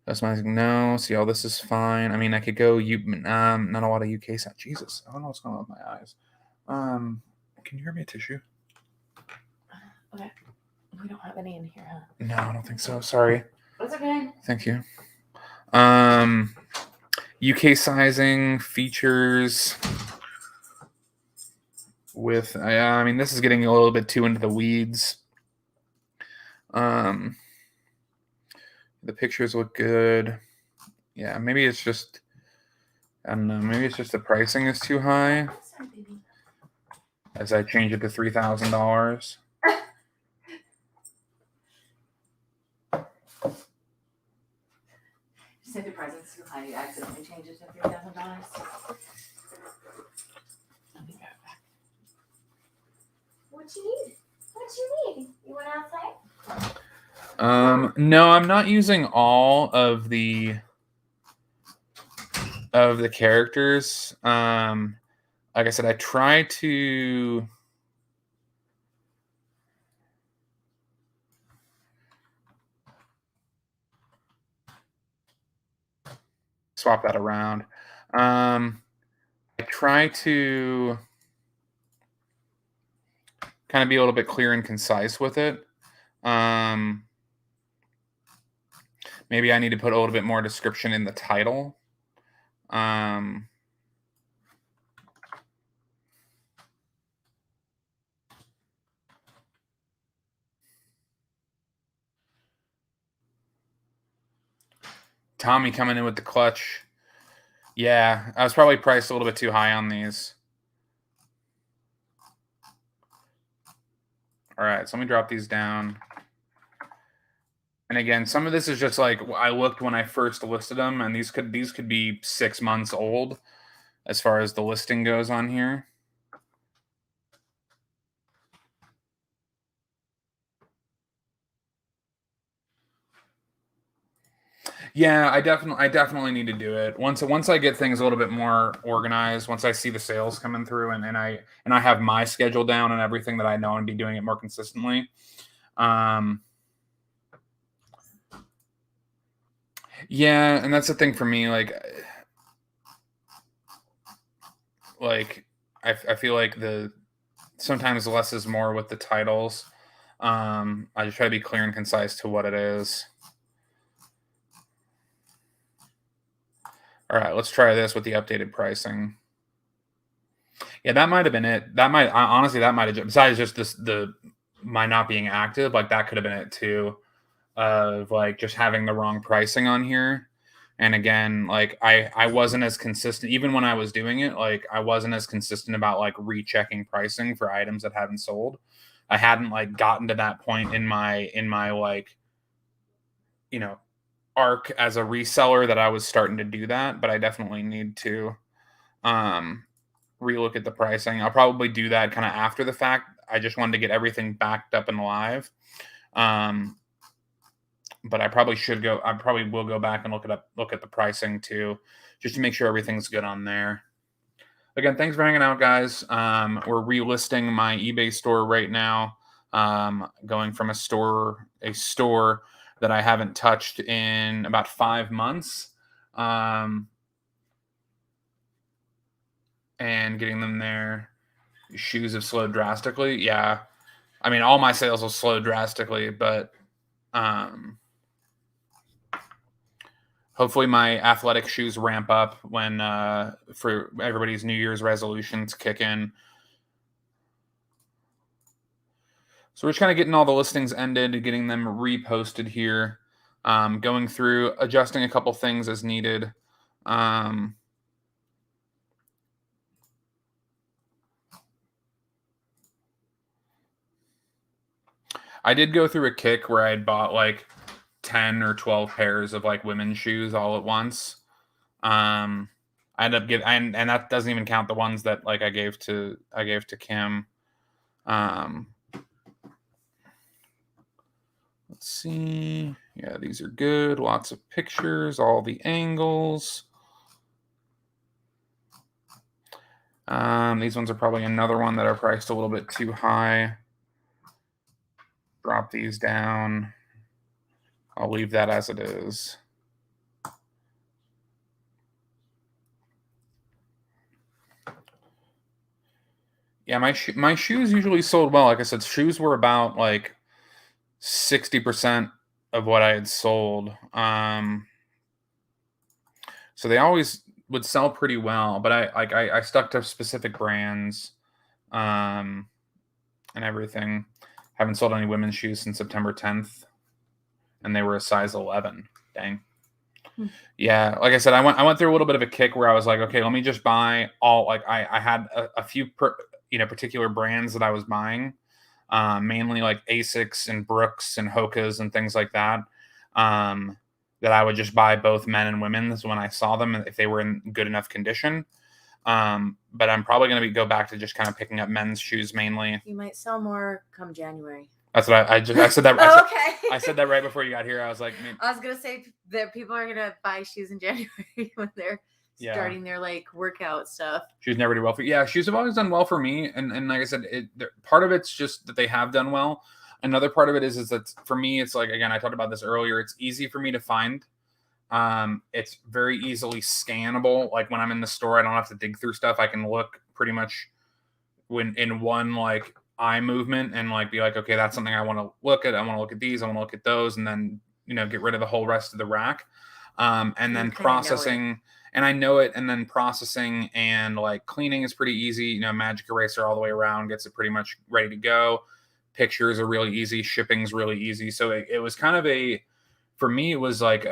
That's my no. See, all this is fine. I mean, I could go not a lot of UK stuff. Jesus, I don't know what's going on with my eyes. Can you grab me a tissue? Okay. We don't have any in here, huh? No, I don't think so. Sorry. That's okay. Thank you. UK sizing, features. With I mean, this is getting a little bit too into the weeds. The pictures look good. Yeah, maybe it's just, I don't know, maybe it's just the pricing is too high. As I change it to $3,000. Say the pricing's too high, you accidentally change it to $3,000. Let me go back. What you need? What you need? You went outside? No, I'm not using all of the characters. Like I said, I try to swap that around. I try to kind of be a little bit clear and concise with it. Maybe I need to put a little bit more description in the title. Tommy coming in with the clutch. Yeah, I was probably priced a little bit too high on these. All right, so let me drop these down. And again, some of this is just like I looked when I first listed them, and these could be 6 months old as far as the listing goes on here. Yeah, I definitely need to do it. Once I get things a little bit more organized, once I see the sales coming through and I have my schedule down and everything that I know and be doing it more consistently. Yeah, and that's the thing for me. Like I feel like sometimes less is more with the titles. I just try to be clear and concise to what it is. All right, let's try this with the updated pricing. Yeah, that might have been it. Honestly, that might have, besides just my not being active, like that could have been it too. Of like just having the wrong pricing on here. And again, like I wasn't as consistent, even when I was doing it, like I wasn't as consistent about like rechecking pricing for items that hadn't sold. I hadn't like gotten to that point in my like, you know, arc as a reseller that I was starting to do that, but I definitely need to relook at the pricing. I'll probably do that kind of after the fact. I just wanted to get everything backed up and live. But I probably will go back and look at the pricing too, just to make sure everything's good on there. Again, thanks for hanging out, guys. We're relisting my eBay store right now. Going from a store that I haven't touched in about 5 months. And getting them there. Shoes have slowed drastically. Yeah. I mean, all my sales will slow drastically, but hopefully my athletic shoes ramp up when for everybody's New Year's resolutions kick in. So we're just kind of getting all the listings ended, getting them reposted here, going through, adjusting a couple things as needed. I did go through a kick where I had bought like 10 or 12 pairs of like women's shoes all at once. I ended up getting, and that doesn't even count the ones that like I gave to Kim. Let's see. Yeah, these are good. Lots of pictures, all the angles. These ones are probably another one that are priced a little bit too high. Drop these down. I'll leave that as it is. Yeah, my shoes usually sold well. Like I said, shoes were about like 60% of what I had sold. So they always would sell pretty well, but I stuck to specific brands, and everything. Haven't sold any women's shoes since September 10th, and they were a size 11. Dang. Yeah, like I said, I went through a little bit of a kick where I was like, okay, let me just buy all. Like I had a few particular brands that I was buying, mainly like Asics and Brooks and Hoka's and things like that. That I would just buy both men and women's when I saw them if they were in good enough condition. But I'm probably going to go back to just kind of picking up men's shoes mainly. You might sell more come January. That's what I said that. Okay. I said that right before you got here. I was like, I was gonna say that people are gonna buy shoes in January when they're starting their like workout stuff. Shoes never do well for you. Yeah, shoes have always done well for me, and like I said, part of it's just that they have done well. Another part of it is that for me, it's like, again, I talked about this earlier. It's easy for me to find. It's very easily scannable. Like when I'm in the store, I don't have to dig through stuff. I can look pretty much when in one like eye movement and like be like, okay, that's something I want to look at. I want to look at these. I want to look at those, and then get rid of the whole rest of the rack. And then processing, and I know it, and then processing and like cleaning is pretty easy. Magic eraser all the way around gets it pretty much ready to go. Pictures are really easy. Shipping's really easy. So it was kind of for me, it was like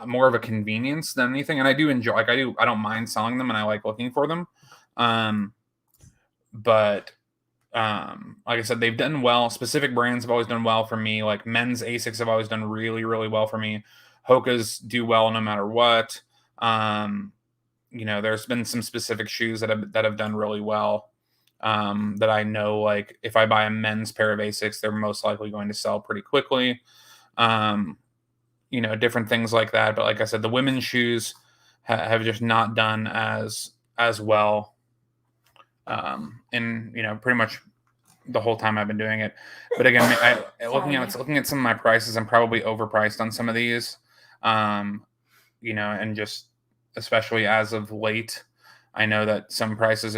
more of a convenience than anything. And I do enjoy, like I don't mind selling them, and I like looking for them. But like I said, they've done well. Specific brands have always done well for me. Like men's Asics have always done really, really well for me. Hoka's do well no matter what. There's been some specific shoes that have done really well. That I know, like if I buy a men's pair of Asics, they're most likely going to sell pretty quickly. Different things like that. But like I said, the women's shoes have just not done as well. In pretty much the whole time I've been doing it. But again, looking at some of my prices, I'm probably overpriced on some of these. And just especially as of late, I know that some prices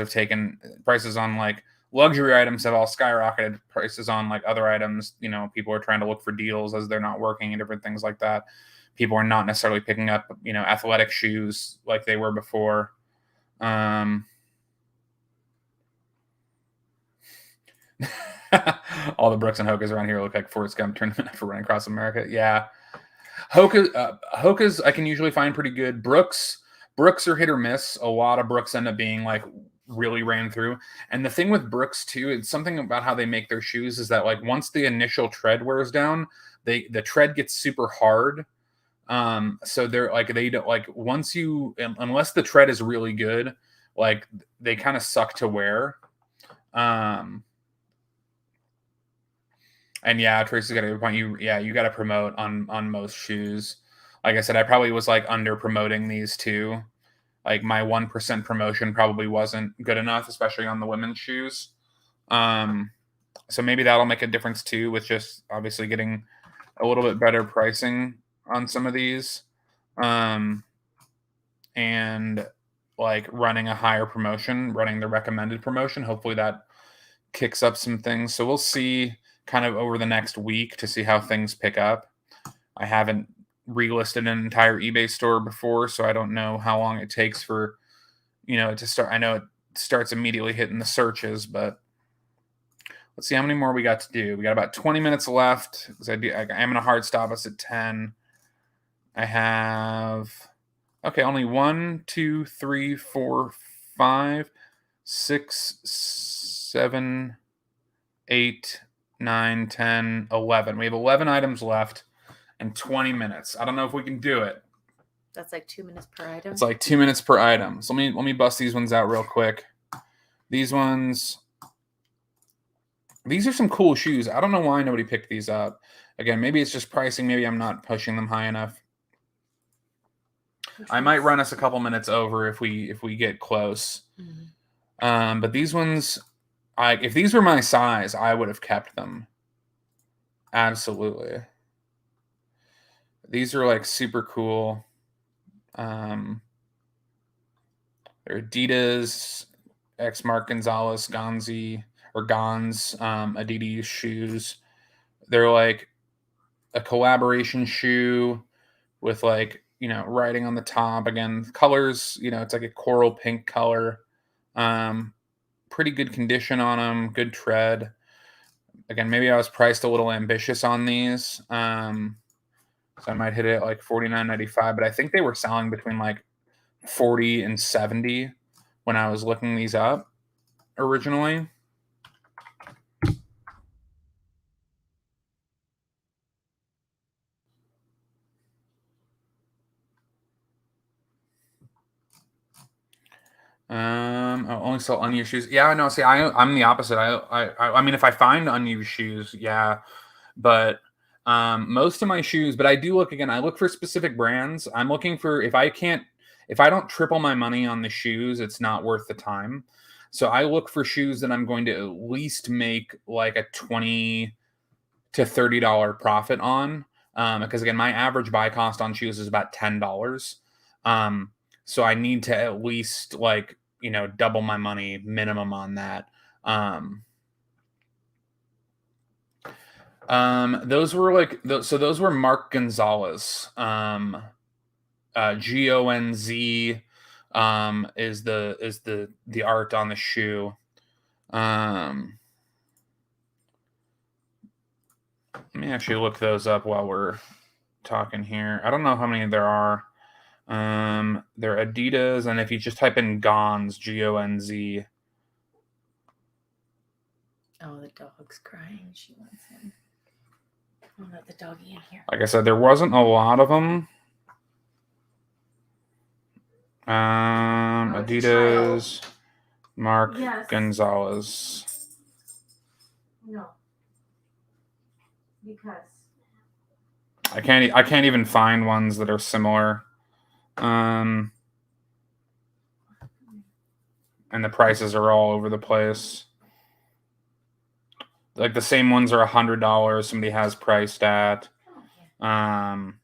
on like luxury items have all skyrocketed. Prices on like other items, people are trying to look for deals as they're not working and different things like that. People are not necessarily picking up, athletic shoes like they were before. All the Brooks and Hoka's around here look like Forrest Gump tournament for running across America. Yeah. Hoka's I can usually find pretty good. Brooks are hit or miss. A lot of Brooks end up being like really ran through. And the thing with Brooks too, it's something about how they make their shoes is that like once the initial tread wears down, the tread gets super hard. So they're like, they don't like once unless the tread is really good, like they kind of suck to wear. And yeah, Tracy's got a good point. You got to promote on most shoes. Like I said, I probably was like under promoting these two. Like my 1% promotion probably wasn't good enough, especially on the women's shoes. So maybe that'll make a difference too, with just obviously getting a little bit better pricing on some of these. And like running a higher promotion, running the recommended promotion. Hopefully that kicks up some things. So we'll see kind of over the next week to see how things pick up. I haven't relisted an entire eBay store before, so I don't know how long it takes for, to start. I know it starts immediately hitting the searches, but let's see how many more we got to do. We got about 20 minutes left because I am in a hard stop. It's at 10. I have, okay, only 1, 2, 3, 4, 5, 6, 7, 8, 9, 10, 11. We have 11 items left in 20 minutes. I don't know if we can do it. That's like 2 minutes per item. It's like 2 minutes per item. So let me bust these ones out real quick. These ones, these are some cool shoes. I don't know why nobody picked these up. Again, maybe it's just pricing. Maybe I'm not pushing them high enough. I might run us a couple minutes over if we get close. Mm-hmm. But these ones, if these were my size, I would have kept them. Absolutely. These are like super cool. They're Adidas X Mark Gonzalez Gonzi or Gons Adidas shoes. They're like a collaboration shoe with like, you know, writing on the top. Again, colors, you know, it's like a coral pink color. Pretty good condition on them, good tread. Again, maybe I was priced a little ambitious on these. So I might hit it at like $49.95, but I think they were selling between like 40 and 70 when I was looking these up originally. I'll only sell unused shoes. Yeah, I know. See, I'm the opposite. I mean, if I find unused shoes, yeah, but most of my shoes. But I do look again. I look for specific brands. I'm looking for if I don't triple my money on the shoes, it's not worth the time. So I look for shoes that I'm going to at least make like a $20 to $30 profit on. Because again, my average buy cost on shoes is about $10. So I need to at least like, you know, double my money minimum on that. Those were like, so those were Mark Gonzalez. Gonz is the art on the shoe. Let me actually look those up while we're talking here. I don't know how many there are. They're Adidas, and if you just type in Gonz, Gonz. Oh, the dog's crying. She wants him. I'll let the doggy in here. Like I said, there wasn't a lot of them. Adidas, Mark Gonzalez. No. Because I can't even find ones that are similar. And the prices are all over the place. Like the same ones are $100. Somebody has priced at, for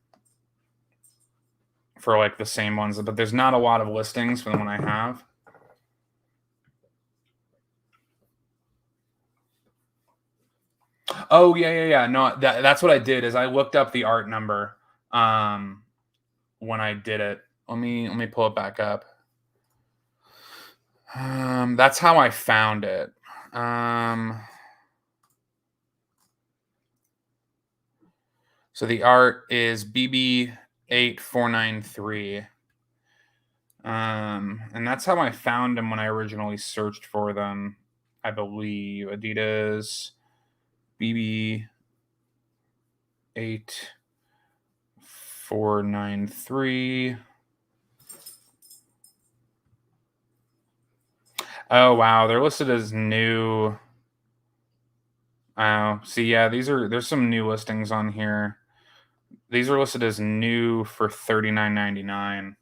like the same ones, but there's not a lot of listings for the one I have. Oh yeah. No, that's what I did is I looked up the art number. When I did it, let me pull it back up. That's how I found it. So the art is BB8493. And that's how I found them when I originally searched for them. I believe Adidas BB8493. Oh wow, they're listed as new. Oh, see, yeah, there's some new listings on here. These are listed as new for $39.99.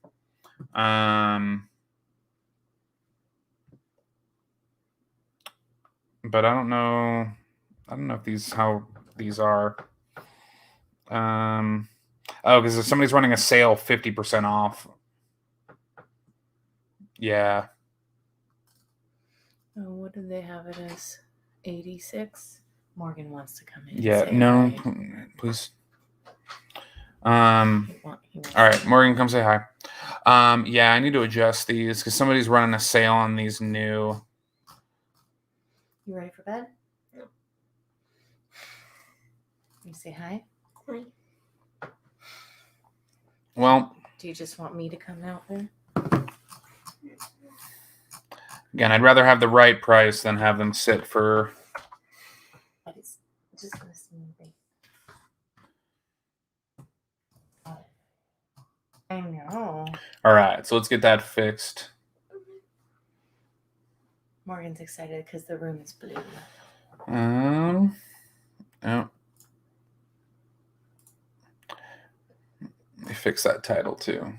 But I don't know if how these are. Oh, because somebody's running a sale 50% off. Yeah. Oh, what did they have it as? 86? Morgan wants to come in. Yeah, no, hi. Please. All right, Morgan, come say hi. Yeah, I need to adjust these because somebody's running a sale on these new. You ready for bed? No. You say hi? Hi. Well. Do you just want me to come out there? Again, I'd rather have the right price than have them sit for. It's just gonna seem big. I know. All right, so let's get that fixed. Morgan's excited because the room is blue. Oh. Let me fix that title too.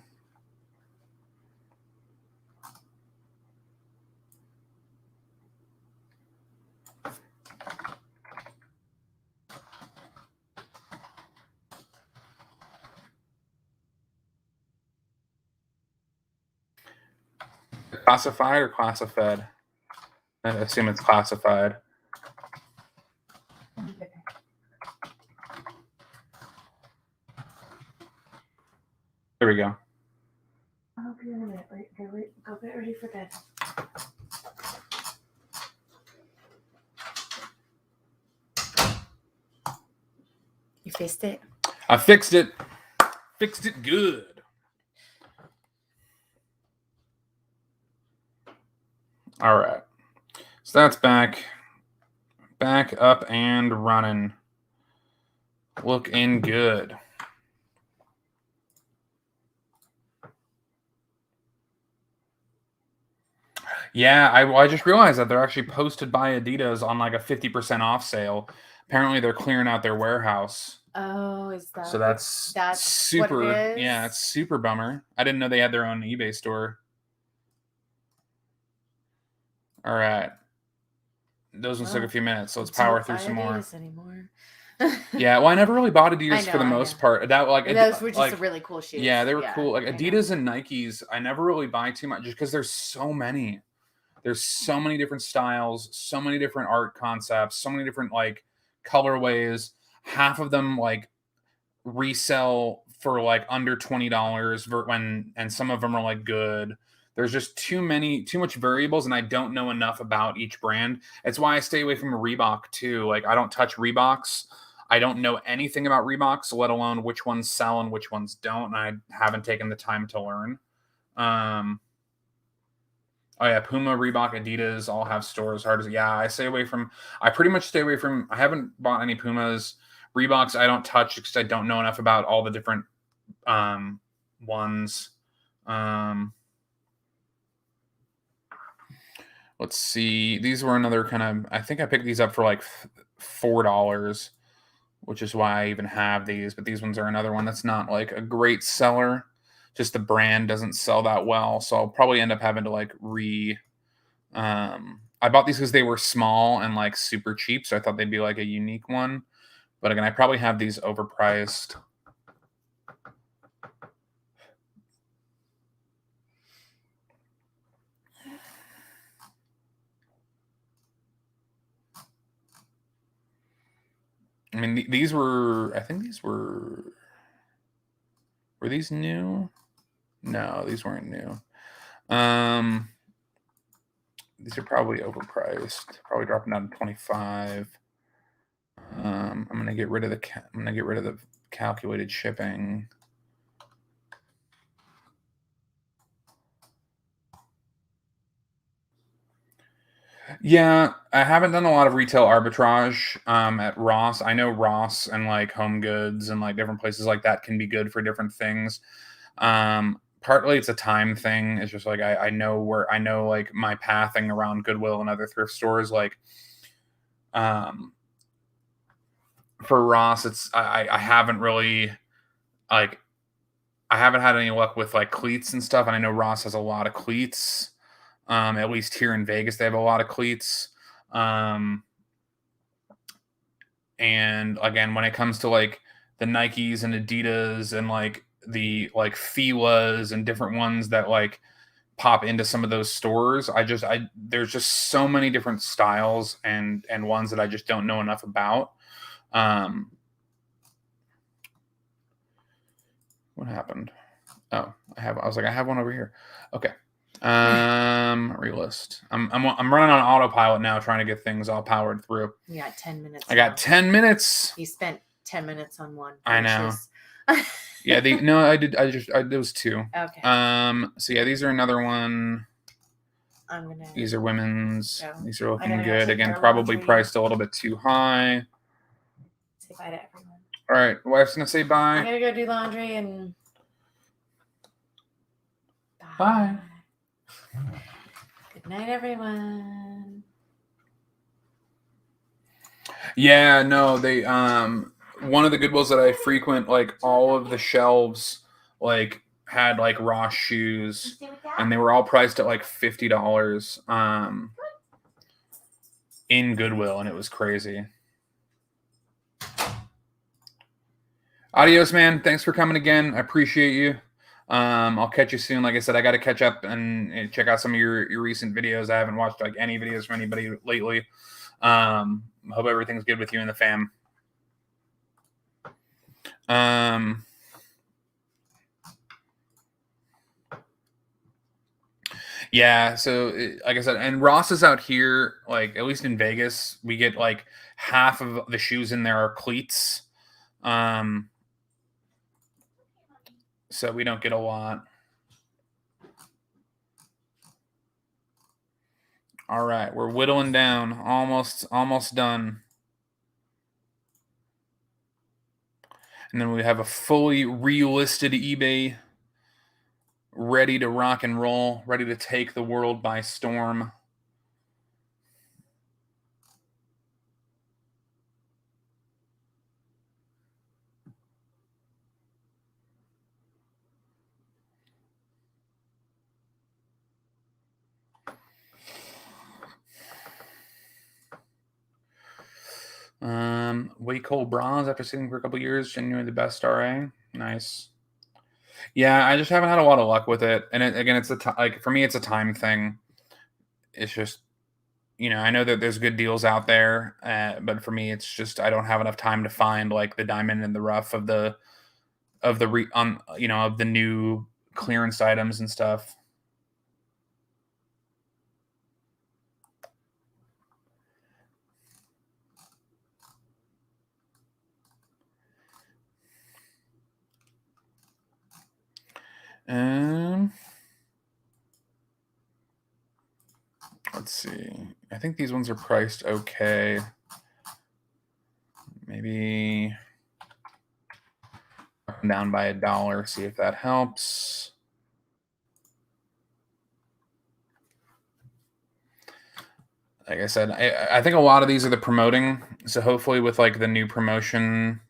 Classified or classified? I assume it's classified. There we go. I hope you're in a minute. Go get ready for bed. You fixed it? I fixed it. Fixed it good. All right. So that's back up and running. Looking good. Yeah, I just realized that they're actually posted by Adidas on like a 50% off sale. Apparently they're clearing out their warehouse. Oh, is that So that's super. what it is? Yeah, it's super bummer. I didn't know they had their own eBay store. All right. Those ones took a few minutes, so let's power through some more. Anymore. Yeah, well, I never really bought Adidas for the most part. That those were just really cool shoes. Yeah, they were cool. Like Adidas and Nikes, I never really buy too much just because there's so many. There's so many different styles, so many different art concepts, so many different like colorways. Half of them like resell for like under $20 and some of them are like good. There's just too much variables, and I don't know enough about each brand. It's why I stay away from Reebok too. Like I don't touch Reeboks. I don't know anything about Reeboks, let alone which ones sell and which ones don't. And I haven't taken the time to learn. Oh yeah, Puma, Reebok, Adidas all have stores. I pretty much stay away from. I haven't bought any Pumas. Reeboks I don't touch because I don't know enough about all the different ones. Let's see. These were another kind of. I think I picked these up for like $4, which is why I even have these. But these ones are another one that's not like a great seller. Just the brand doesn't sell that well, so I'll probably end up having to like I bought these because they were small and like super cheap, so I thought they'd be like a unique one. But again, I probably have these overpriced. I mean, these were. I think these were. Were these new? No, these weren't new. These are probably overpriced. Probably dropping down to 25. I'm gonna get rid of the calculated shipping. Yeah, I haven't done a lot of retail arbitrage at Ross. I know Ross and like Home Goods and like different places like that can be good for different things. Partly it's a time thing. It's just like I know like my pathing around Goodwill and other thrift stores. Like for Ross, it's I haven't really like I haven't had any luck with like cleats and stuff. And I know Ross has a lot of cleats. At least here in Vegas, they have a lot of cleats. And again, when it comes to like the Nikes and Adidas and like the like Fila's and different ones that like pop into some of those stores, there's just so many different styles and ones that I just don't know enough about. What happened? Oh, I have one over here. Okay. Relist. I'm running on autopilot now, trying to get things all powered through. You got 10 minutes. I got 10 minutes. You spent 10 minutes on one. I know. Yeah, I did. There was two. Okay. So yeah, these are another one. These are women's. These are looking good. Again, probably priced a little bit too high. Say bye to everyone. All right, wife's gonna say bye. I'm gonna go do laundry and Bye. Good night, everyone. Yeah, no, they one of the Goodwills that I frequent, like all of the shelves like had like Ross shoes, and they were all priced at like $50 in Goodwill, and it was crazy. Adios, man. Thanks for coming again. I appreciate you. I'll catch you soon. Like I said, I got to catch up and check out some of your recent videos. I haven't watched like any videos from anybody lately. Hope everything's good with you and the fam. Yeah, so like I said, and Ross is out here, like at least in Vegas, we get like half of the shoes in there are cleats. So we don't get a lot. All right, we're whittling down, almost done. And then we have a fully relisted eBay ready to rock and roll, ready to take the world by storm. Way cold bronze after sitting for a couple years, genuinely the best RA. Nice. Yeah, I just haven't had a lot of luck with it, and again, it's like for me, it's a time thing. It's just, I know that there's good deals out there, but for me, it's just I don't have enough time to find like the diamond in the rough of the of the new clearance items and stuff. Let's see. I think these ones are priced okay. Maybe up and down by $1. See if that helps. Like I said, I think a lot of these are the promoting. So hopefully with like the new promotion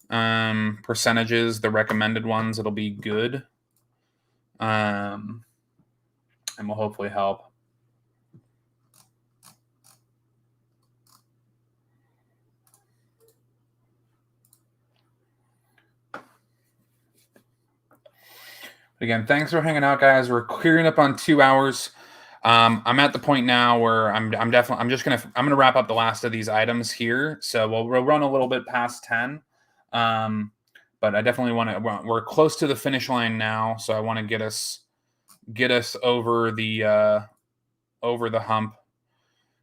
percentages, the recommended ones, it'll be good. And will hopefully help. Again, thanks for hanging out, guys. We're clearing up on 2 hours. I'm at the point now where I'm gonna wrap up the last of these items here. So we'll run a little bit past 10. But I definitely we're close to the finish line now. So I want to get us over the hump.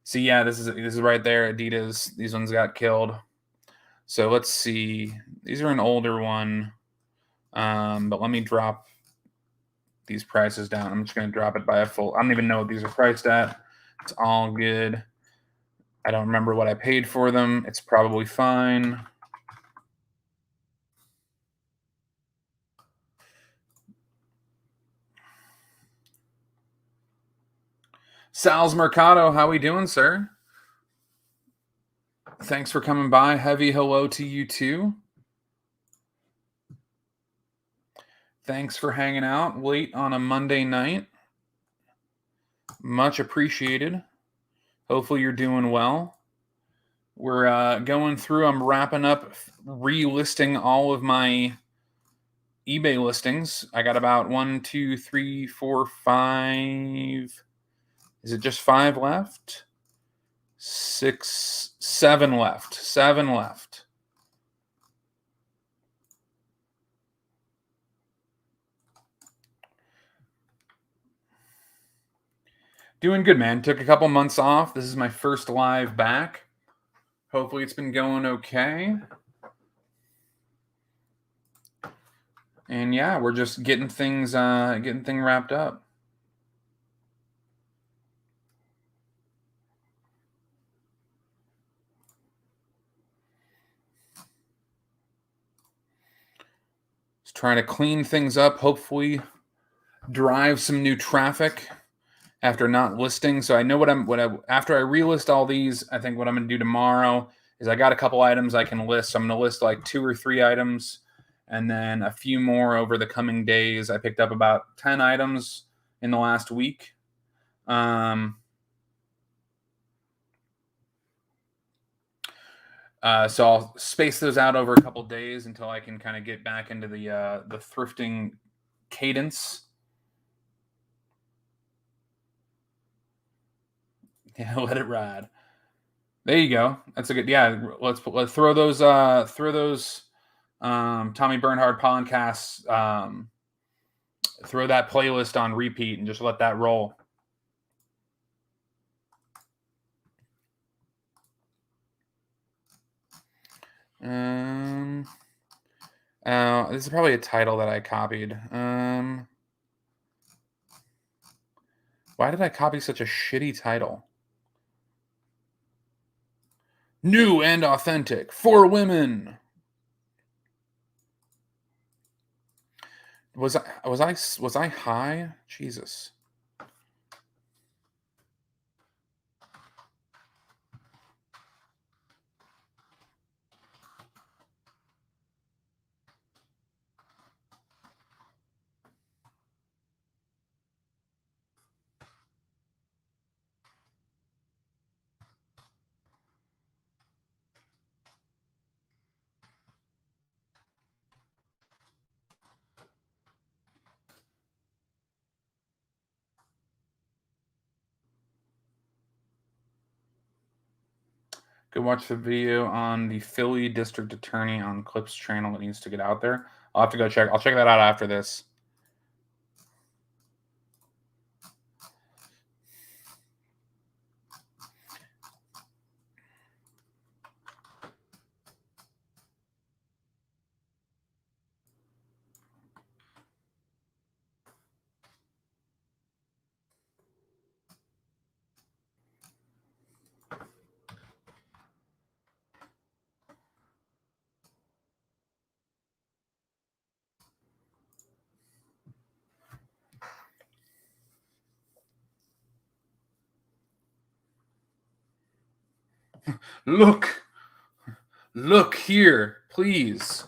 See, yeah, this is right there. Adidas. These ones got killed. So let's see. These are an older one. But let me drop these prices down. I'm just going to drop it by a full. I don't even know what these are priced at. It's all good. I don't remember what I paid for them. It's probably fine. Sal's Mercado, how we doing, sir? Thanks for coming by. Heavy hello to you too. Thanks for hanging out late on a Monday night. Much appreciated. Hopefully you're doing well. We're going through. I'm wrapping up, relisting all of my eBay listings. I got about 1, 2, 3, 4, 5. Is it just 5 left? 6, 7 left. 7 left. Doing good, man. Took a couple months off. This is my first live back. Hopefully it's been going okay. And yeah, we're just getting things wrapped up. Just trying to clean things up. Hopefully drive some new traffic after not listing. So I know after I relist all these, I think what I'm going to do tomorrow is I got a couple items I can list. So I'm going to list like 2 or 3 items and then a few more over the coming days. I picked up about 10 items in the last week. So I'll space those out over a couple days until I can kind of get back into the thrifting cadence. Yeah, let it ride. There you go. That's a good. Yeah, let's throw those Tommy Bernhard podcasts. Throw that playlist on repeat and just let that roll. This is probably a title that I copied. Why did I copy such a shitty title? New and authentic for women. Was I high? Jesus. Go watch the video on the Philly District Attorney on Clips channel that needs to get out there. I'll have to go check. I'll check that out after this. Look here, please.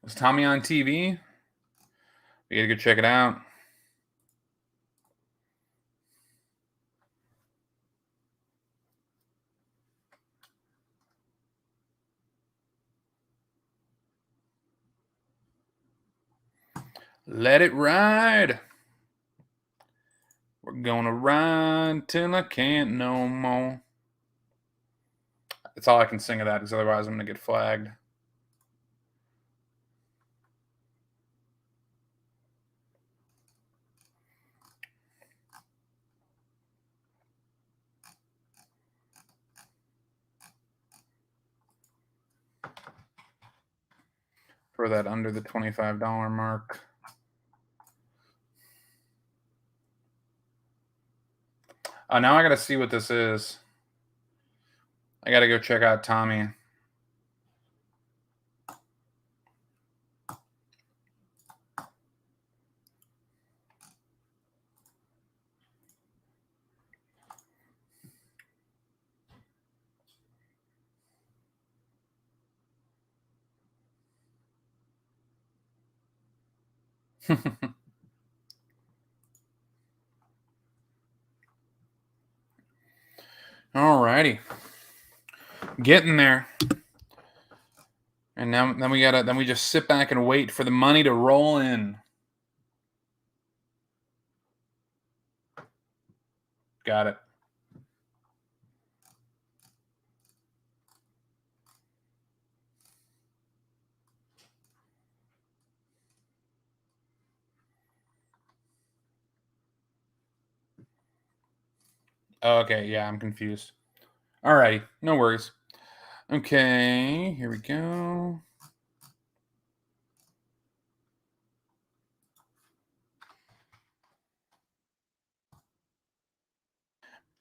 Was Tommy on TV? We gotta go check it out. Let it ride. We're gonna ride till I can't no more. That's all I can sing of that, because otherwise I'm gonna get flagged. For that under the $25 mark. Now I gotta see what this is. I gotta go check out Tommy. Alrighty. Getting there. And then we just sit back and wait for the money to roll in. Got it. Okay, yeah, I'm confused. Alrighty, no worries. Okay, here we go.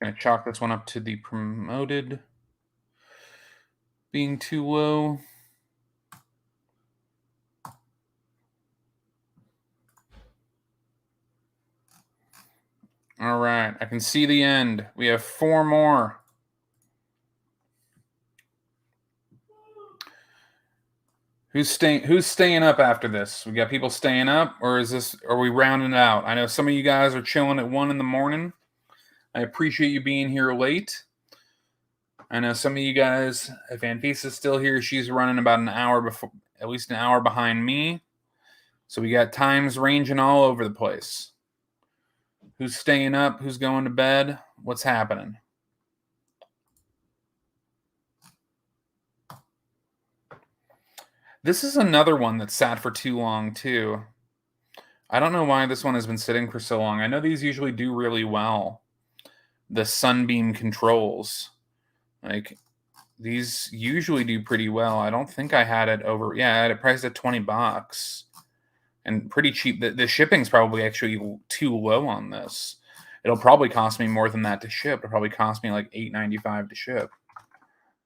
Gonna chalk this one up to the promoted being too low. All right, I can see the end. We have 4 more. Who's staying up after this? We got people staying up, or are we rounding it out? I know some of you guys are chilling at 1 in the morning. I appreciate you being here late. I know some of you guys, if Anfisa's still here, she's running about an hour before, at least an hour behind me. So we got times ranging all over the place. Who's staying up? Who's going to bed? What's happening? This is another one that sat for too long, too. I don't know why this one has been sitting for so long. I know these usually do really well. The Sunbeam controls. Like, these usually do pretty well. I don't think I had it over... Yeah, I had it priced at $20. And pretty cheap. The shipping's probably actually too low on this. It'll probably cost me more than that to ship. It'll probably cost me like $8.95 to ship.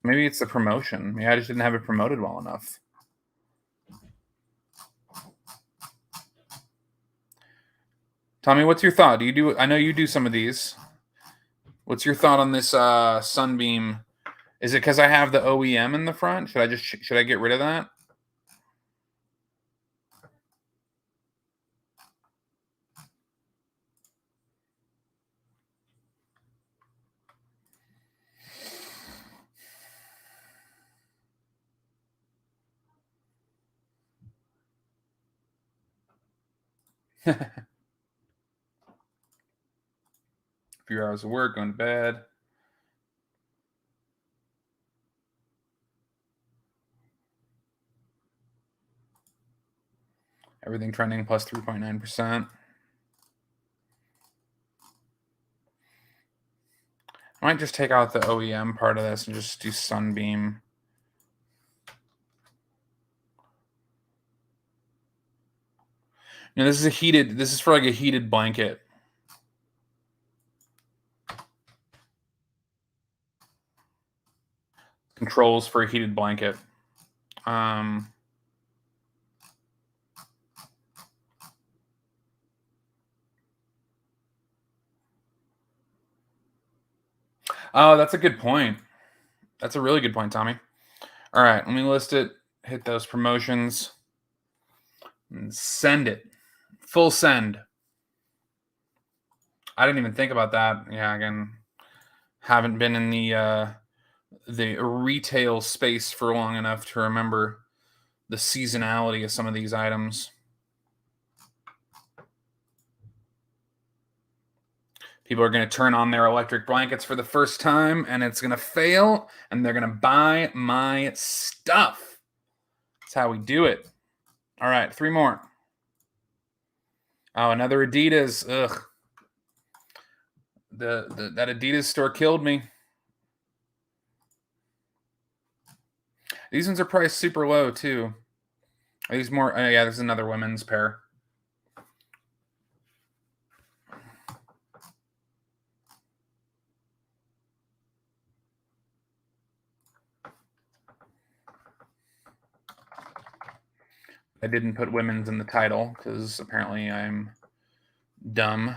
Maybe it's the promotion. Maybe I just didn't have it promoted well enough. Tommy, what's your thought? I know you do some of these. What's your thought on this Sunbeam? Is it because I have the OEM in the front? Should I get rid of that? A few hours of work, going to bed. Everything trending plus 3.9%. I might just take out the OEM part of this and just do Sunbeam. Now, this is for like a heated blanket. Controls for a heated blanket. Oh, that's a good point. That's a really good point, Tommy. All right, let me list it. Hit those promotions. And send it. Full send. I didn't even think about that. Yeah, again, haven't been in the retail space for long enough to remember the seasonality of some of these items. People are going to turn on their electric blankets for the first time, and it's going to fail, and they're going to buy my stuff. That's how we do it. All right, 3 more. Oh, another Adidas. Ugh. That Adidas store killed me. These ones are priced super low, too. Are these more? Yeah, this is another women's pair. I didn't put women's in the title because apparently I'm dumb.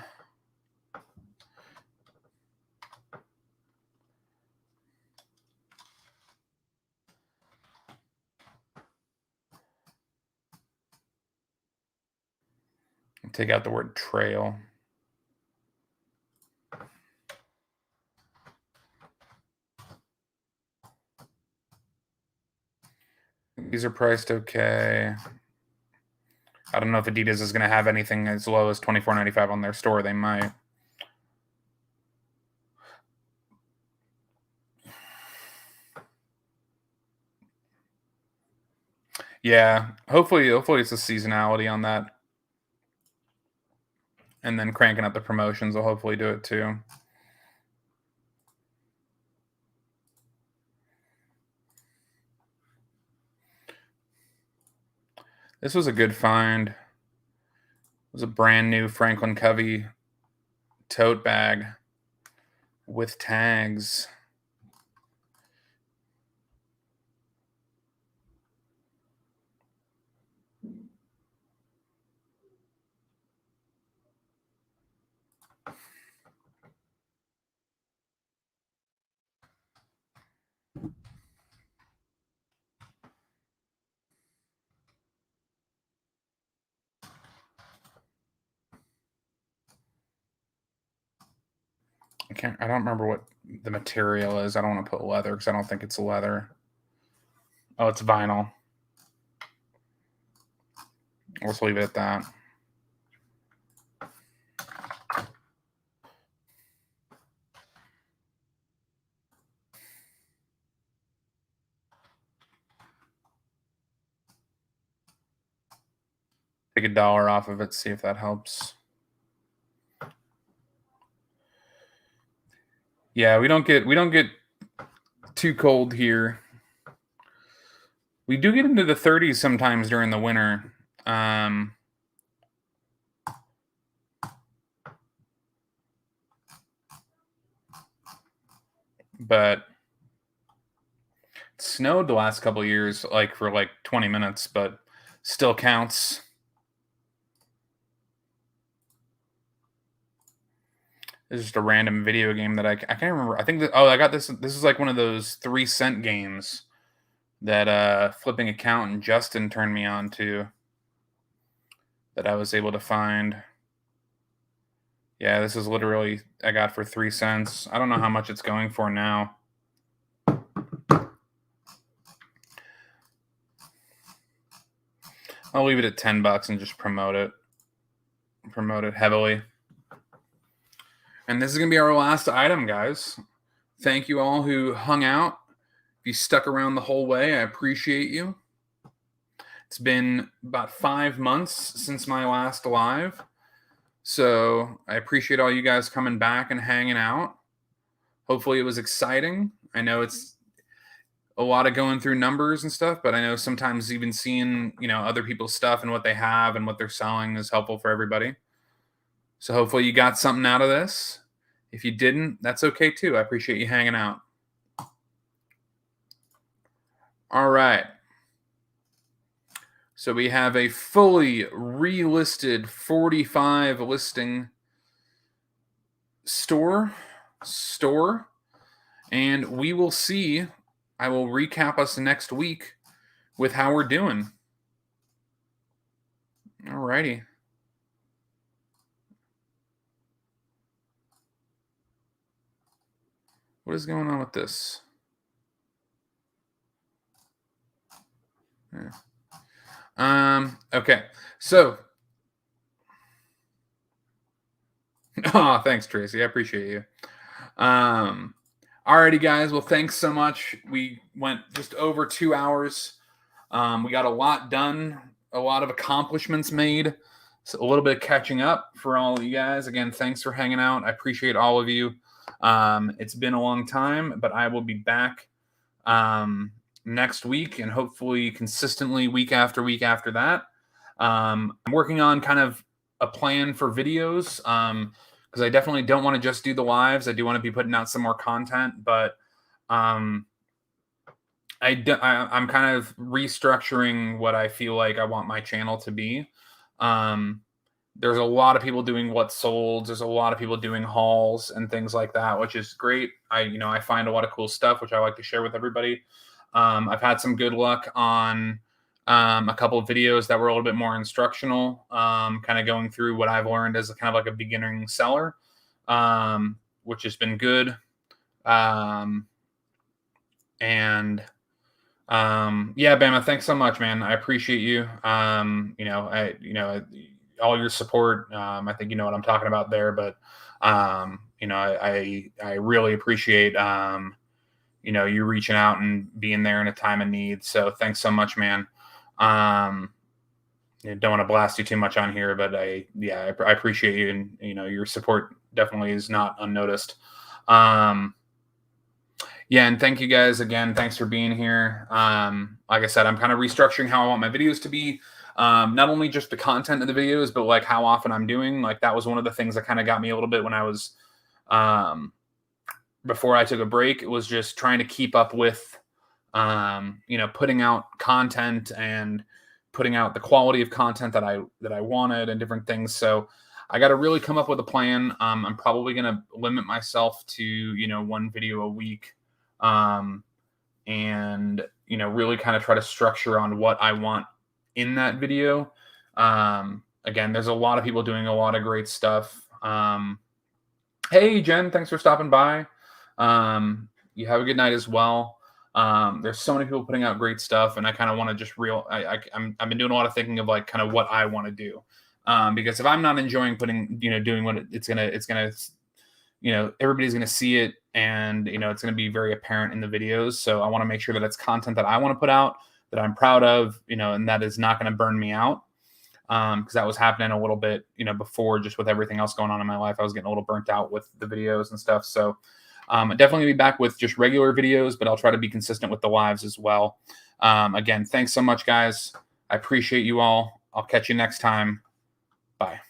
Take out the word trail. These are priced okay. I don't know if Adidas is going to have anything as low as $24.95 on their store. They might. Yeah, hopefully it's a seasonality on that. And then cranking up the promotions will hopefully do it too. This was a good find. It was a brand new Franklin Covey tote bag. with tags. I don't remember what the material is. I don't want to put leather because I don't think it's leather. Oh, it's vinyl. Let's leave it at that. Take $1 off of it, see if that helps. Yeah, we don't get too cold here. We do get into the 30s sometimes during the winter. But it snowed the last couple of years, like for like 20 minutes, but still counts. This is just a random video game that I can't remember. I think that, I got this. This is like one of those 3-cent games that Flipping Accountant Justin turned me on to that I was able to find. Yeah, this is literally I got for 3 cents. I don't know how much it's going for now. I'll leave it at $10 and just promote it. Promote it heavily. And this is going to be our last item, guys. Thank you all who hung out. If you stuck around the whole way, I appreciate you. It's been about 5 months since my last live. So I appreciate all you guys coming back and hanging out. Hopefully it was exciting. I know it's a lot of going through numbers and stuff, but I know sometimes even seeing, other people's stuff and what they have and what they're selling is helpful for everybody. So hopefully you got something out of this. If you didn't, that's okay too. I appreciate you hanging out. All right. So we have a fully relisted 45 listing store, and we will see. I will recap us next week with how we're doing. All righty. What is going on with this? Yeah. Okay. So, oh, thanks, Tracy. I appreciate you. Alrighty, guys. Well, thanks so much. We went just over 2 hours. We got a lot done, a lot of accomplishments made. So a little bit of catching up for all of you guys. Again, thanks for hanging out. I appreciate all of you. It's been a long time, but I will be back next week and hopefully consistently week after week after that. I'm working on kind of a plan for videos because I definitely don't want to just do the lives. I do want to be putting out some more content, but I'm kind of restructuring what I feel like I want my channel to be. There's a lot of people doing what sold. There's a lot of people doing hauls and things like that, which is great. I find a lot of cool stuff, which I like to share with everybody. I've had some good luck on a couple of videos that were a little bit more instructional, kind of going through what I've learned as kind of like a beginning seller, which has been good. Yeah, Bama, thanks so much, man. I appreciate you. All your support. I think you know what I'm talking about there, but I really appreciate you reaching out and being there in a time of need. So thanks so much, man. Don't want to blast you too much on here, but I appreciate you, and your support definitely is not unnoticed. Yeah, and thank you guys again. Thanks for being here. Like I said, I'm kind of restructuring how I want my videos to be. Not only just the content of the videos, but like how often I'm doing. Like that was one of the things that kind of got me a little bit when I was before I took a break. It was just trying to keep up with, putting out content and putting out the quality of content that I wanted and different things. So I got to really come up with a plan. I'm probably going to limit myself to, one video a week. And, really kind of try to structure on what I want in that video. Again, there's a lot of people doing a lot of great stuff. Hey, Jen, thanks for stopping by. You have a good night as well. There's so many people putting out great stuff, and I kind of want to just I've been doing a lot of thinking of like kind of what I want to do. Because if I'm not enjoying doing what it's gonna, everybody's gonna see it, and it's gonna be very apparent in the videos. So I want to make sure that it's content that I want to put out, that I'm proud of, and that is not going to burn me out. Because that was happening a little bit, before, just with everything else going on in my life. I was getting a little burnt out with the videos and stuff. So I'm definitely gonna be back with just regular videos, but I'll try to be consistent with the lives as well. Again, thanks so much, guys. I appreciate you all. I'll catch you next time. Bye.